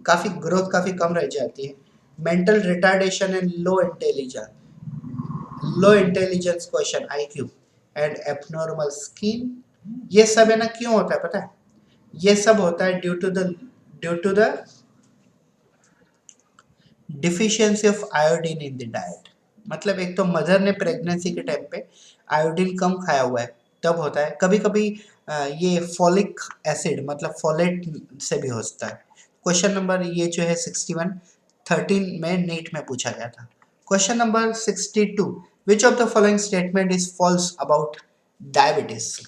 काफी ग्रोथ काफी कम रह जाती है. Mental retardation and low intelligence question IQ and abnormal skin. ये सब है ना, क्यों होता है पता है? ये सब होता है due to the deficiency of iodine in the diet. मतलब एक तो मदर ने प्रेगनेंसी के टाइम पे आयोडीन कम खाया हुआ है तब होता है. कभी कभी ये फॉलिक एसिड मतलब फॉलेट से भी होता है. क्वेश्चन नंबर ये जो है 61 13 में नीट में पूछा गया था. Question number 62. Which of the following statement is false about diabetes?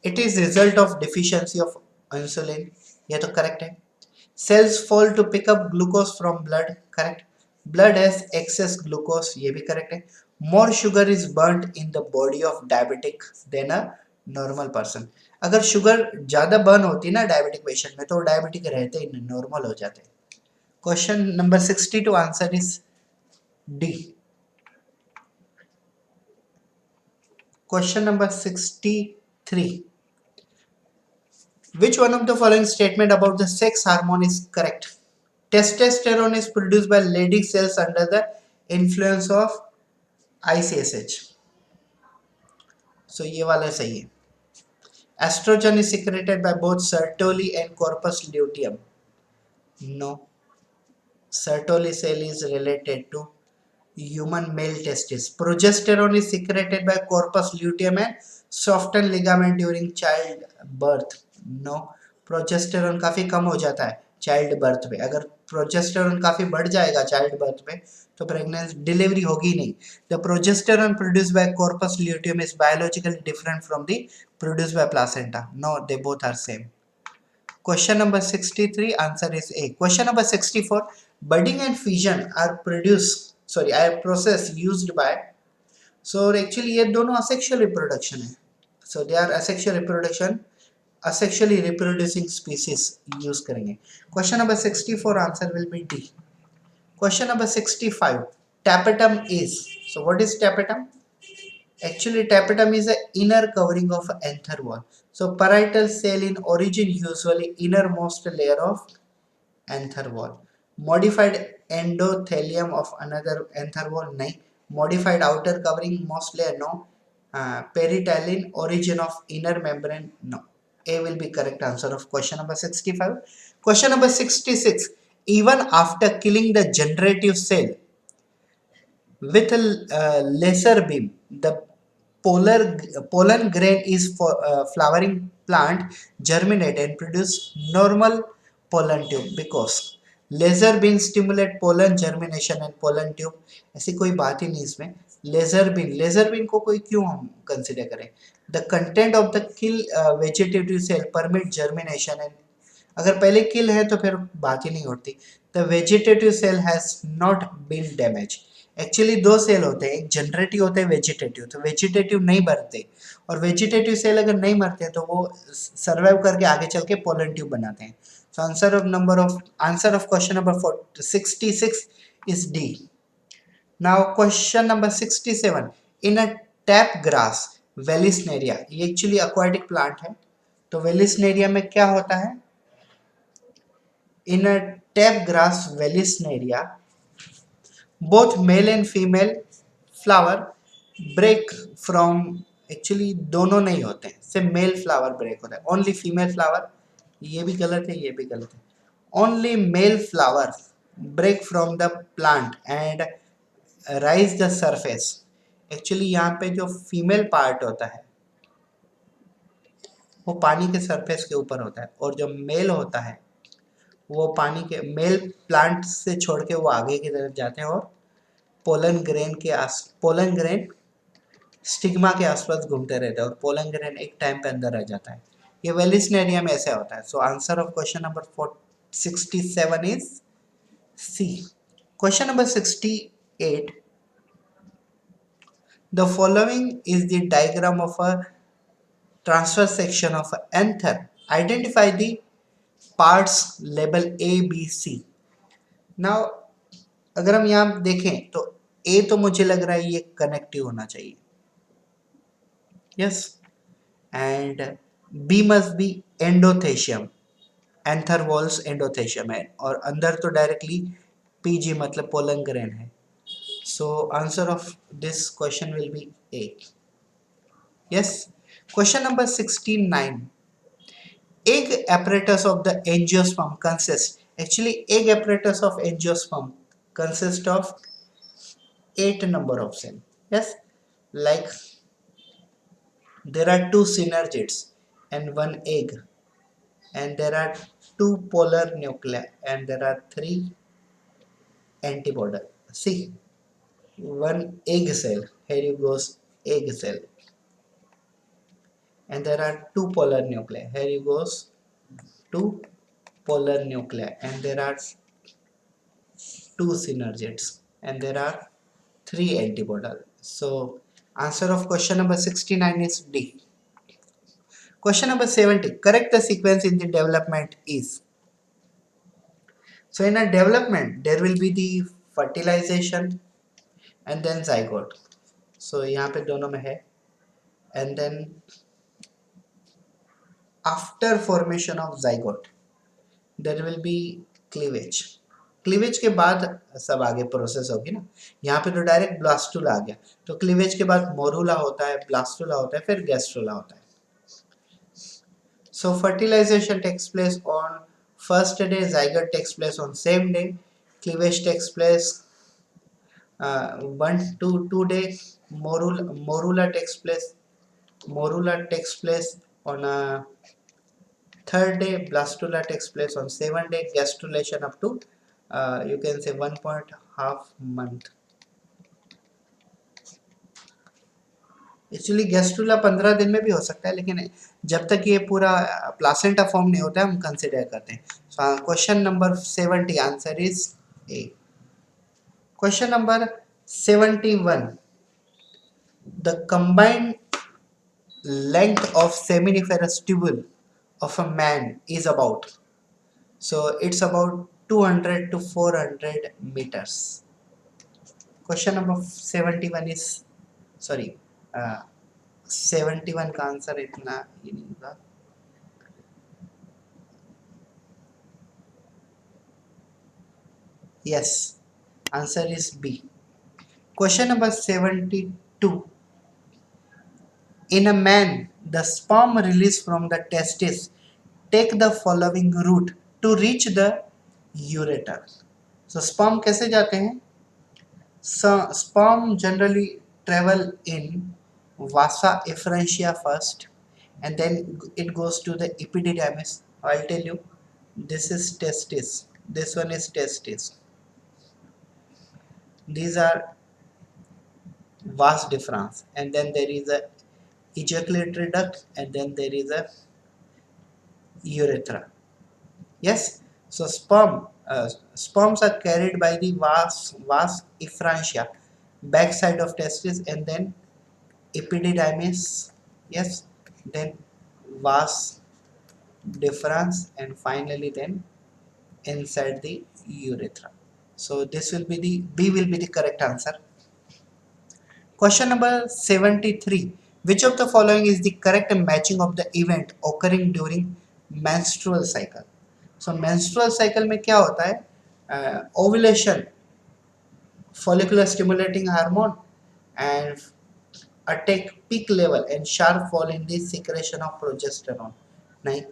It is result of deficiency of insulin. ये तो करेक्ट है. Cells fall to pick up glucose from blood. Correct. Blood has excess glucose. ये भी correct है. More sugar is burnt in the body of diabetic than a normal person. अगर sugar ज़्यादा burn होती ना डायबिटिक पेशेंट में तो diabetic रहते ही नॉर्मल हो जाते. Question number 62 answer is D. Question number 63. Which one of the following statement about the sex hormone is correct? Testosterone is produced by Leydig cells under the influence of ICSH. So ये वाला सही है. Estrogen is secreted by both Sertoli and corpus luteum. No. Sertoli cell is related to human male testis. Progesterone is secreted by corpus luteum and soften ligament during childbirth. No, progesterone काफी कम हो जाता है child birth पे. अगर progesterone काफी बढ़ जाएगा child birth पे तो प्रेगनेंसी डिलीवरी होगी नहीं. The progesterone produced by corpus luteum is biologically different from the produced by placenta. No, they both are same. Question number 63, answer is A. Question number 64, budding and fission are process used by. So actually ये दोनों asexual reproduction है. So they are asexual reproduction, asexually reproducing species use करेंगे. Question number 64 answer will be D. Question number 65, tapetum is. So what is tapetum? Actually, tapetum is the inner covering of anther wall. So parietal cell in origin usually innermost layer of anther wall. Modified endothelium of another anther wall, nahi. Modified outer covering most layer, no. Peritylin origin of inner membrane, no. A will be correct answer of question number 65. Question number 66. Even after killing the generative cell with a laser beam, the pollen grain is for flowering plant germinate and produce normal pollen tube because laser beam stimulate pollen germination and pollen tube. ऐसी कोई बात ही नहीं इसमें. Laser been को कोई क्यों हम कंसिडर करें. The content of the kill vegetative cell permit germination and अगर पहले किल है तो फिर बात ही नहीं उठती. The vegetative cell has not been damage. Actually दो सेल होते हैं, एक जनरेटिव होते हैं वेजिटेटिव. तो वेजिटेटिव नहीं मरते और वेजिटेटिव सेल अगर नहीं मरते तो वो सर्वाइव करके आगे चल के पोलन ट्यूब बनाते हैं. So answer of question number 66 is D. Now question number 67, in a tape grass vallisneria, ये एक्चुअली aquatic प्लांट है. तो वेलिस्नेरिया में क्या होता है? In a tape grass vallisneria both male and female flower break from. Actually दोनों नहीं होते हैं, सिर्फ मेल फ्लावर ब्रेक होता है. ओनली फीमेल फ्लावर, ये भी गलत है ये भी गलत है. Only male flower break from the plant and rise the surface. Actually यहाँ पे जो फीमेल पार्ट होता है वो पानी के सरफेस के ऊपर होता है और जो मेल होता है वो पानी के मेल प्लांट से छोड़ के वो आगे की तरफ जाते हैं और पोलन ग्रेन स्टिग्मा के आसपास घूमते रहते हैं और पोलन ग्रेन एक टाइम पे अंदर आ जाता है. ये वेलिस्नेरिया में ऐसा होता है. So answer of question number 67 is C. Question number 68, the following is the diagram of a transfer section of anther. Identify the parts label A B C. Now अगर हम यहाँ देखें तो ए तो मुझे लग रहा है ये कनेक्टिव होना चाहिए. Yes. And B must be endothecium. Anther walls endothecium है और अंदर तो डायरेक्टली पीजी मतलब पोलन ग्रेन है. So answer of this question will be A. Yes. Question number 69, egg apparatus of the angiosperm consists. Actually egg apparatus of angiosperm consist of 8 number of cells. Yes, like there are 2 synergids and 1 egg, and there are 2 polar nuclei and there are 3 antibody. See, 1 egg cell, here you goes egg cell, and there are 2 polar nuclei, here you goes 2 polar nuclei, and there are 2 synergids and there are 3 antibodal. So answer of question number 69 is D. Question number 70, correct the sequence in the development is. So in a development there will be the fertilization and then zygote. So यहाँ पे दोनों में है. And then after formation of zygote there will be cleavage. Cleavage के बाद सब आगे process होगी ना. यहाँ पे तो डायरेक्ट ब्लास्टुला आ गया. तो क्लीवेज के बाद मोरूला होता है, ब्लास्टुला होता है, फिर गैस्ट्रुला होता है. So fertilisation takes place on first day, zygote takes place on same day, cleavage takes place 1 to 2 days morula takes place. Morula takes place on a third day. Blastula takes place on 7 day. Gastrulation up to you can say 1.5 month. Actually gastrula 15 दिन में भी हो सकता है, लेकिन जब तक ये पूरा प्लासेंटा फॉर्म नहीं होता है हम कंसिडर करते हैं. Question number 70 answer is a. Question number 71. The combined length of seminiferous tubule of a man is about, so it's about 200 to 400 meters. Question number 71 is sorry, 71 का आंसर इतना ये नहीं होगा. Yes, answer is B. Question number 72. In a man, the sperm released from the testis take the following route to reach the ureter. So sperm कैसे जाते हैं? Sperm generally travel in vasa efferentia first, and then it goes to the epididymis. I'll tell you, this is testis, this one is testis, these are vas deferens, and then there is a ejaculatory duct, and then there is a urethra. Yes, so sperms are carried by the vas efferentia, backside of testis, and then epididymis. Yes, then vas deferens, and finally then inside the urethra. So this will be the B will be the correct answer. Question number 73. Which of the following is the correct matching of the event occurring during menstrual cycle? So menstrual cycle में क्या होता है? Ovulation, follicular stimulating hormone, and attack peak level and sharp fall in the secretion of progesterone. नहीं.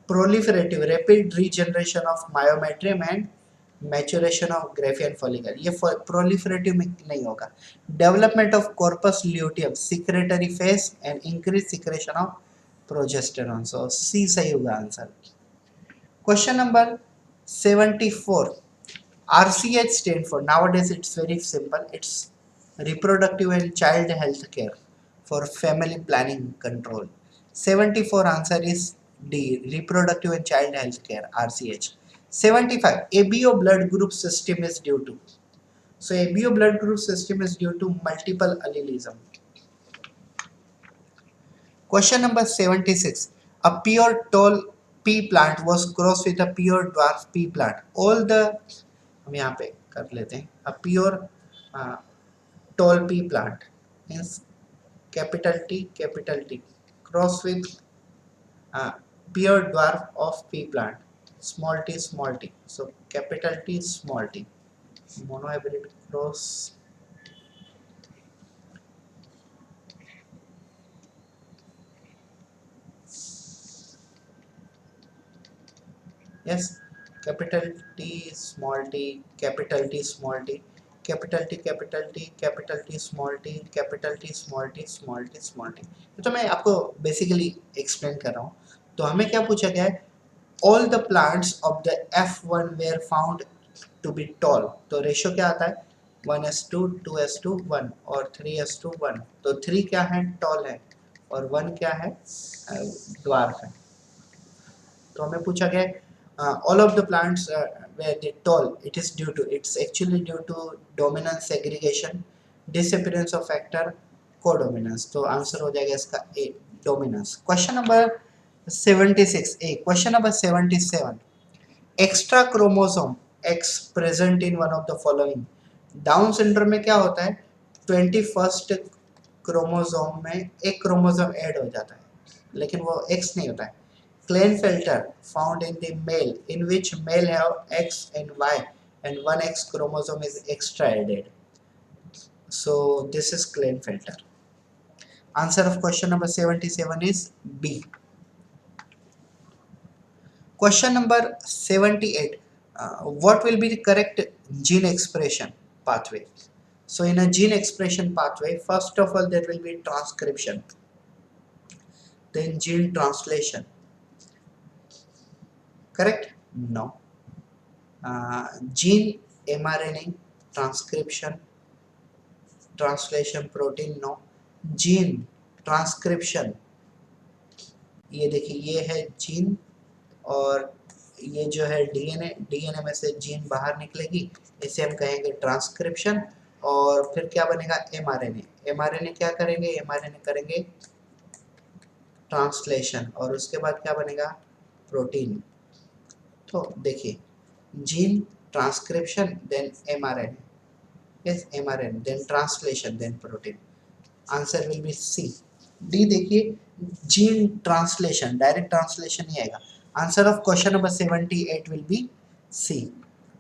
Proliferative, rapid regeneration of myometrium and maturation of Graafian follicle. ये proliferative में नहीं होगा. Development of corpus luteum, secretory phase and increased secretion of progesterone. So C सही होगा answer. Question number 74. RCH stand for, nowadays it's very simple, it's reproductive and child health care for family planning control. 74 answer is D, reproductive and child health care, RCH. 75. ABO blood group system is due to. So ABO blood group system is due to multiple allelism. Question number 76. A pure tall pea plant was crossed with a pure dwarf pea plant. All the हम यहाँ पे कर लेते हैं. A pure tall pea plant means capital T cross with pure dwarf of pea plant, small t. So capital T small t, monohybrid cross yes, capital T small t, capital T small t, capital T capital T, capital T small t, capital T small t, small t small t. तो मैं आपको basically explain कर रहा हूँ. तो हमें क्या पूछा गया है? All the plants of the F1 were found to be tall. तो रेशियो क्या आता है? 1:2, 2:1 और 3:1. तो 3 क्या है? टॉल है, और 1 क्या है? ड्वार्फ है. तो हमें पूछा गया all of the plants were they tall. It is due to, it's actually due to dominance segregation, disappearance of factor, codominance. तो आंसर हो जाएगा इसका A, dominance. Question number 76 A. Question number 77. Extra chromosome X present in one of the following. Down syndrome में क्या होता है? 21st chromosome में एक क्रोमोसोम ऐड हो जाता है, लेकिन वो X नहीं होता है. Klinefelter found in the male, in which male have X and Y and one X chromosome is extra added. So this is Klinefelter. Answer of question number 77 is B. Question number 78. What will be the correct gene expression pathway? So in a gene expression pathway, first of all there will be transcription, then gene translation. Correct? No. Gene mRNA transcription, translation protein, no. Gene transcription, ये देखिए ये है gene, और ये जो है DNA, DNA में से जीन बाहर निकलेगी, इसे हम कहेंगे ट्रांसक्रिप्शन। और फिर क्या बनेगा? एमआरएनए। एमआरएनए क्या करेंगे? एमआरएनए करेंगे ट्रांसलेशन, और उसके बाद क्या बनेगा? प्रोटीन। तो देखिए, gene transcription then mRNA, yes mRNA then translation then protein. Answer will be C. D देखिए, जीन ट्रांसलेशन, डायरेक्ट ट्रांसलेशन ही आएगा। Answer of question number 78 will be C.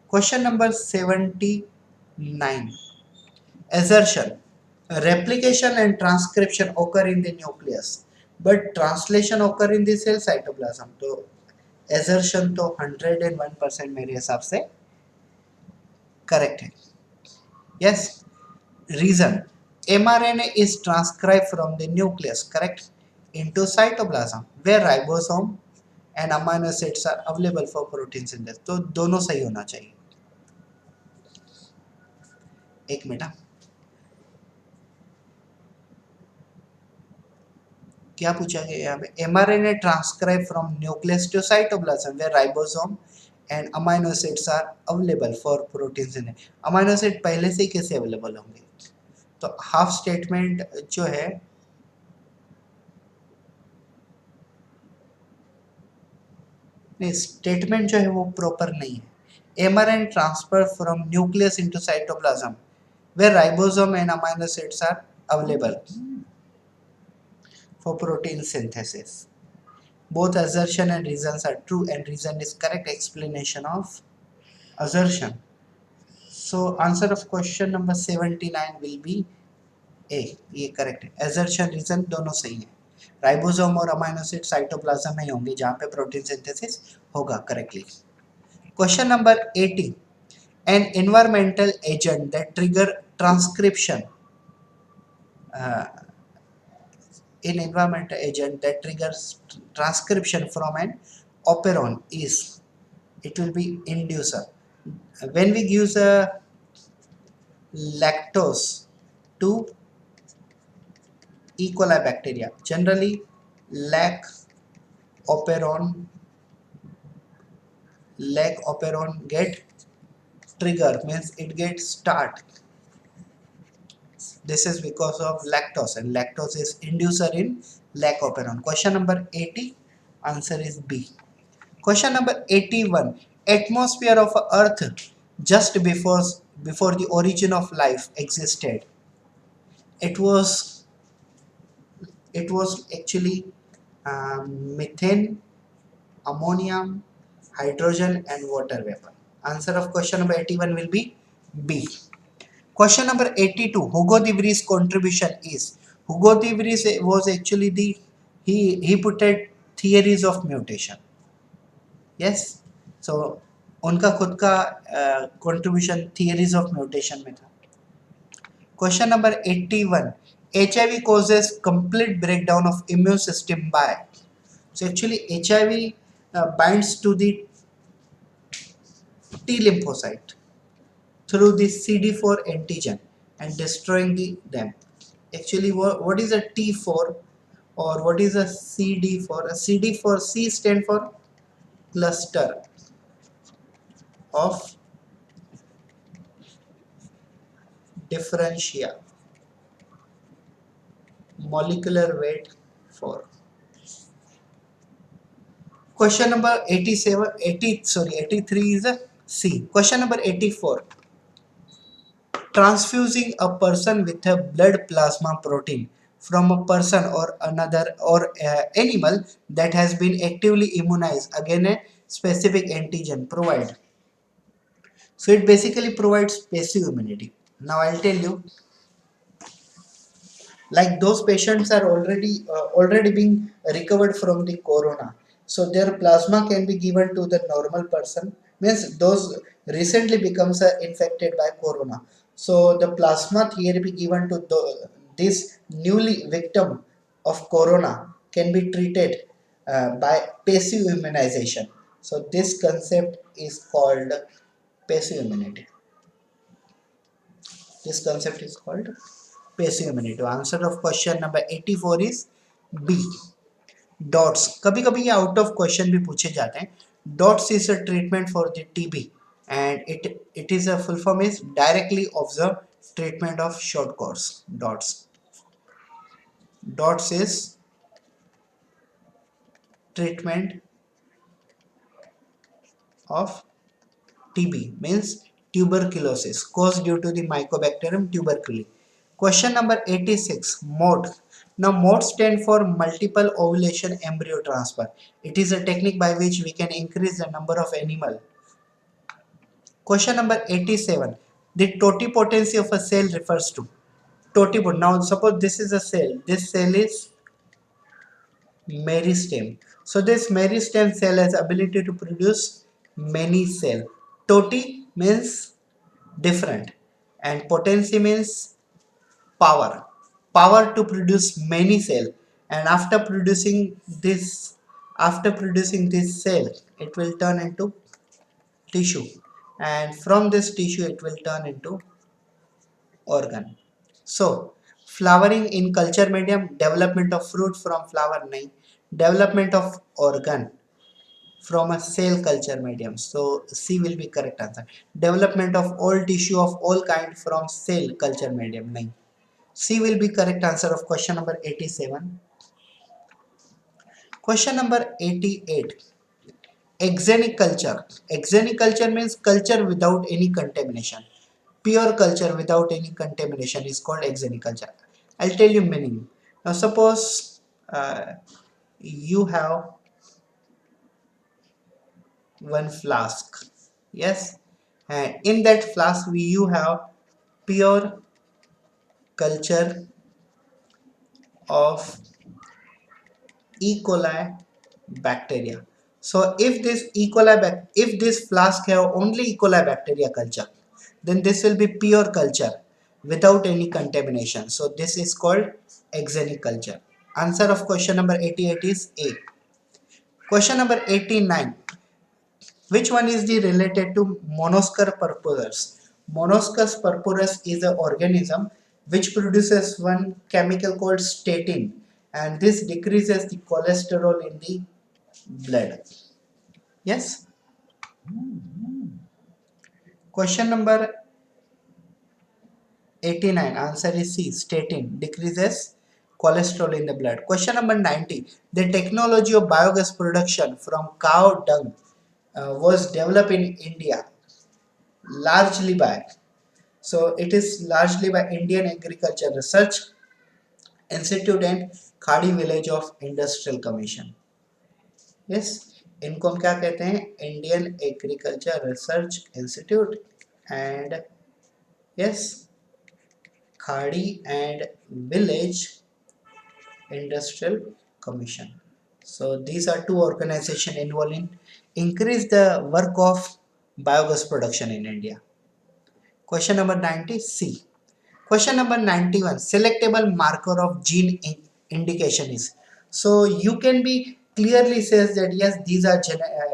Question number 79, assertion, replication and transcription occur in the nucleus but translation occur in the cell cytoplasm। तो assertion तो 101% मेरे हिसाब से correct है। Yes. Reason, mRNA is transcribed from the nucleus, correct, into cytoplasm where ribosome and amino acids are available for protein synthesis। तो दोनों सही होना चाहिए। एक मिनट, क्या पूछा गया यहाँ पे? mRNA transcribe from nucleus to cytoplasm where ribosome and amino acids are available for protein synthesis। amino acid पहले से ही कैसे अवेलेबल होंगे? तो हाफ स्टेटमेंट जो है, नहीं स्टेटमेंट जो है वो प्रॉपर नहीं है। mRNA transfer from nucleus into cytoplasm where ribosome and amino acids are available for protein synthesis। Both assertion and reasons are true, and reason is correct explanation of assertion। So answer of question number 79 will be A। ये correct है। assertion reason दोनों सही है। Ribosome और amino acid cytoplasm में होंगे जहाँ पे प्रोटीन सिंथेसिस होगा correctly. Question number 80, an environmental agent that trigger transcription, in environmental agent that triggers transcription from an operon is, it will be inducer। when we use a lactose to E. coli bacteria, generally lac operon get trigger, means it gets start, this is because of lactose, and lactose is inducer in lac operon। question number 80, answer is B। question number 81, atmosphere of earth just before the origin of life existed, it was actually methane, ammonium, hydrogen and water vapor। answer of question number 81 will be B। question number 82, Hugo de Vries contribution is, Hugo de Vries was actually the, he put a theories of mutation। yes, so उनका खुद का contribution theories of mutation में था। question number 81, HIV causes complete breakdown of immune system by, so actually HIV binds to the T lymphocyte through the CD4 antigen and destroying them। Actually what is a T4 or what is a CD4? A CD4, C stand for cluster of differentia, molecular weight 4। question number 83 is a C। question number 84, transfusing a person with a blood plasma protein from a person or another or animal that has been actively immunized against a specific antigen provide, so it basically provides passive immunity। now I'll tell you, like those patients are already being recovered from the corona, so their plasma can be given to the normal person, means those recently becomes infected by corona, So the plasma therapy given to this newly victim of corona can be treated by passive immunization. So this concept is called passive immunity. This concept is called passive immunity. Answer of question number 84 is B. Dots, कभी कभी ये out of question भी पूछे जाते हैं. Dots is a treatment for the TB and it is a full form is directly observe treatment of short course. Dots is treatment of TB means tuberculosis caused due to the Mycobacterium tuberculosis. Question number 86, MOD. Now MOD stand for multiple ovulation embryo transfer. It is a technique by which we can increase the number of animal. Question number 87, the totipotency of a cell refers to totipotent. Now suppose this is a cell. This cell is meristem. So this meristem cell has ability to produce many cell. Toti means different and potency means power. Power to produce many cell, and after producing this cell, it will turn into tissue, and from this tissue it will turn into organ. So flowering in culture medium, development of fruit from flower nahi, development of organ from a cell culture medium. So C will be correct answer. Development of all tissue of all kind from cell culture medium nahi. C will be correct answer of question number 87. Question number 88. Exenic culture. Exenic culture means culture without any contamination. Pure culture without any contamination is called exenic culture. I'll tell you meaning. Now suppose you have one flask. Yes, and in that flask you have pure culture of E. coli bacteria. So if this flask have only E. coli bacteria culture, then this will be pure culture without any contamination. So this is called exenic culture. Answer of question number 88 is A. Question number 89. Which one is the related to Monoscus purpurus? Monoscus purpurus is an organism which produces one chemical called statin, and this decreases the cholesterol in the blood. Yes. Question number 89. Answer is C. Statin decreases cholesterol in the blood. Question number 90. The technology of biogas production from cow dung was developed in India largely by. So it is largely by Indian Agriculture Research Institute and Khadi Village of Industrial Commission. Yes, इनको हम क्या कहते हैं? Indian Agriculture Research Institute and yes, Khadi and Village Industrial Commission. So these are two organizations involved in increase the work of biogas production in India. Question number 90 C. Question number 91. Selectable marker of gene indication is. So you can be clearly says that yes, these are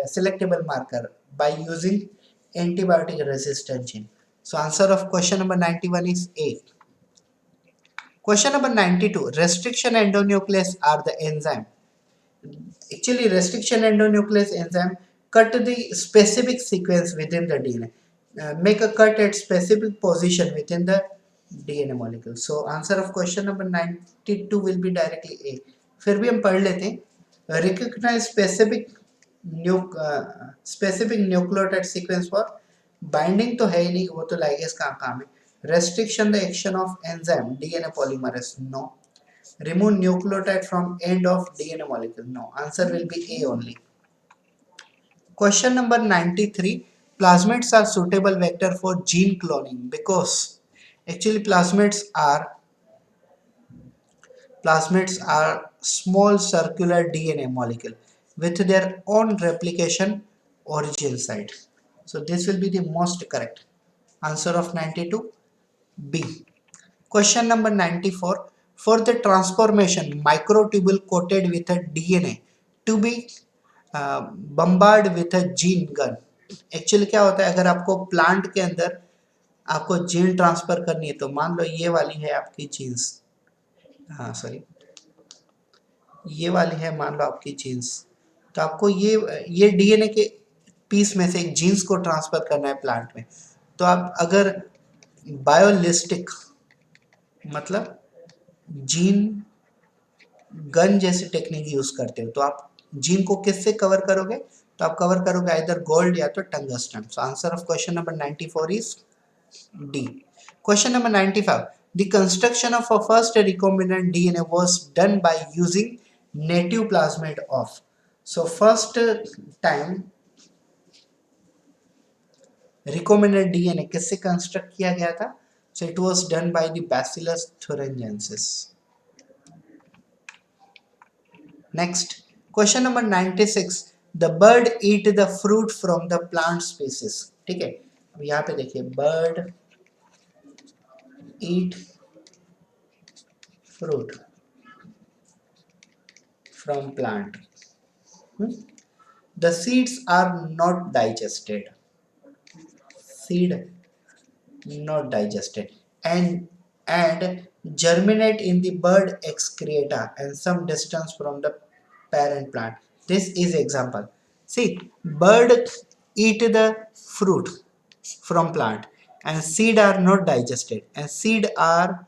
selectable marker by using antibiotic resistant gene. So answer of question number 91 is A. Question number 92. Restriction endonuclease are the enzyme. Actually, restriction endonuclease enzyme cut the specific sequence within the DNA. Make a cut at specific position within the DNA molecule. So answer of question number 92 will be directly A. फिर भी हम पढ़ लेते हैं. Recognize specific nucleotide sequence for binding तो है ही नहीं, वो तो ligase का काम है. Restriction the action of enzyme DNA polymerase, no. Remove nucleotide from end of DNA molecule, no. Answer will be A only. Question number 93. Plasmids are suitable vector for gene cloning because actually plasmids are small circular DNA molecule with their own replication origin site. So this will be the most correct answer of 92. B. Question number 94. For the transformation microtubule coated with a DNA to be bombarded with a gene gun. Actually क्या होता है, अगर आपको plant के अंदर आपको gene transfer करनी है, तो मान लो ये वाली है आपकी जीन्स, हाँ सॉरी, ये वाली है मान लो आपकी जीन्स, तो आपको ये डीएनए के पीस में से एक जीन्स को ट्रांसफर करना है प्लांट में। तो आप अगर बायोलिस्टिक मतलब जीन गन जैसी टेक्निक यूज करते हो, तो आप जीन को किससे कवर करोगे, तो आप कवर करोगे इधर गोल्ड या तो tungsten. So answer of question number 94 is D. Question number 95. The construction of a first recombinant DNA was done by using native plasmid of. So first time recombinant DNA किससे construct किया गया था? So it was done by the Bacillus thuringiensis. Next, question number 96. The bird eat the fruit from the plant species. ठीक है, अब यहाँ पे देखिए bird eat fruit from plant. The seeds are not digested. Seed not digested and germinate in the bird excreta and some distance from the parent plant. This is example. See, bird eat the fruit from plant and seed are not digested, and seed are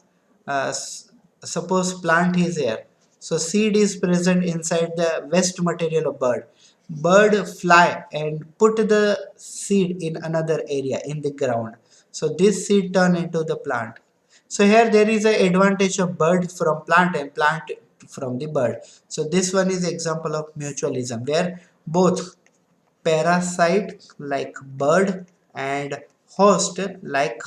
suppose plant is here, so seed is present inside the waste material of bird fly and put the seed in another area in the ground, so this seed turn into the plant. So here there is a advantage of bird from plant and plant from the bird. So this one is example of mutualism where both parasite like bird and host like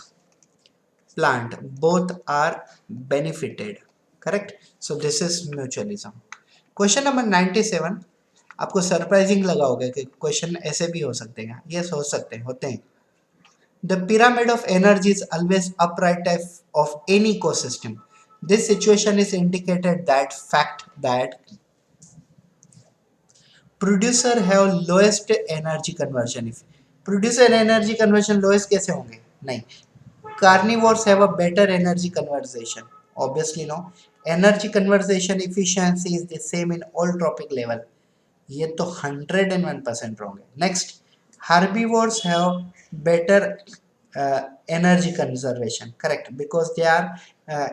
plant both are benefited. Correct. So this is mutualism. Question number 97. आपको surprising लगा होगा कि question ऐसे भी हो सकते हैं, ये हो सकते हैं, होते हैं. The pyramid of energy is always upright of any ecosystem. This situation is indicated that fact that producer have lowest energy conversion. If producer energy conversion lowest कैसे होंगे? नहीं. Carnivores have a better energy conversion. Obviously no. Energy conversion efficiency is the same in all trophic level. ये तो 101% wrong है. Next, herbivores have better energy conservation. Correct, because they are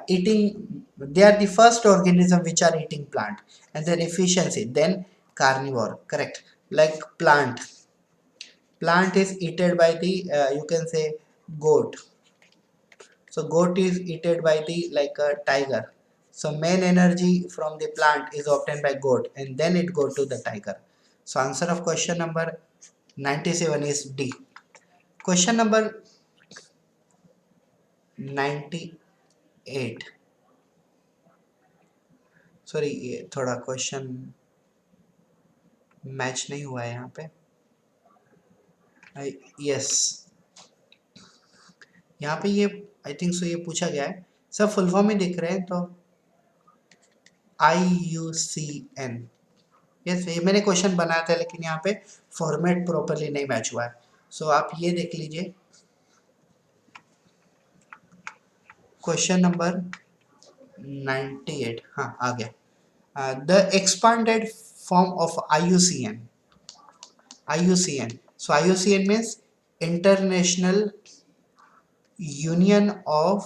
eating. They are the first organism which are eating plant, and their efficiency. Then carnivore. Correct, like plant. Plant is eaten by the you can say goat. So goat is eaten by the like a tiger. So main energy from the plant is obtained by goat and then it go to the tiger. So answer of question number 97 is D. Question number 98. Sorry ये थोड़ा question match नहीं हुआ है यहाँ पे. Yes, यहाँ पे ये आई थिंक सो ये पूछा गया है, सब फुल फॉर्म में दिख रहे हैं, तो IUCN. यस, ये मैंने क्वेश्चन बनाया था लेकिन यहाँ पे फॉर्मेट प्रॉपरली नहीं मैच हुआ है. सो आप ये देख लीजिए क्वेश्चन नंबर 98. हाँ आ गया. The expanded form of IUCN. So IUCN means International Union of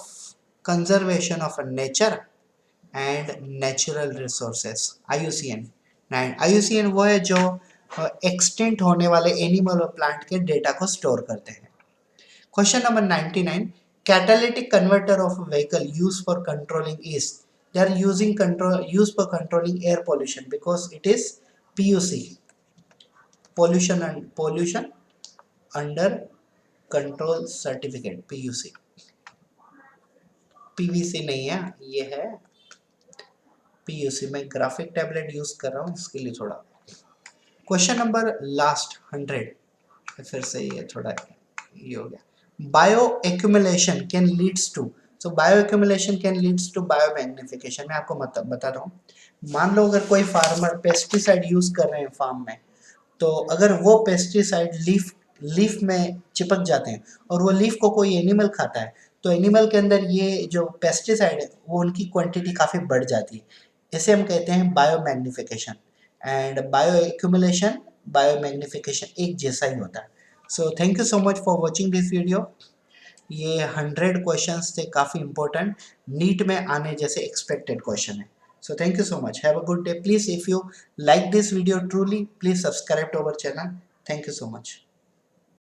Conservation of Nature and Natural Resources. IUCN. And IUCN वो है जो एक्सटेंट होने वाले एनिमल और प्लांट के डेटा को स्टोर करते हैं. Question number 99. Catalytic converter of a vehicle used for controlling is, they are used for controlling air pollution because it is PUC, pollution under control certificate. PUC, PVC नहीं है, ये है PUC. मैं graphic tablet use कर रहा हूँ इसके लिए थोड़ा. Question number last 100. फिर से ये थोड़ा ये हो गया. Bioaccumulation can leads to so bioaccumulation can leads to biomagnification. मैं आपको बता रहा हूँ, मान लो अगर कोई फार्मर पेस्टिसाइड यूज कर रहे हैं फार्म में, तो अगर वो पेस्टिसाइड लीफ में चिपक जाते हैं और वो लीफ को कोई एनिमल खाता है, तो एनिमल के अंदर ये जो पेस्टिसाइड है वो उनकी क्वांटिटी काफ़ी बढ़ जाती है। इसे हम कहते हैं bio magnification. And bio accumulation, bio magnification एक जैसा ही होता है। So thank you so much for watching this video. ये 100 क्वेश्चंस थे, काफ़ी इंपॉर्टेंट, नीट में आने जैसे एक्सपेक्टेड क्वेश्चन है। So thank you so much. Have a good day. Please, if you like this video truly, please subscribe to our channel. Thank you so much.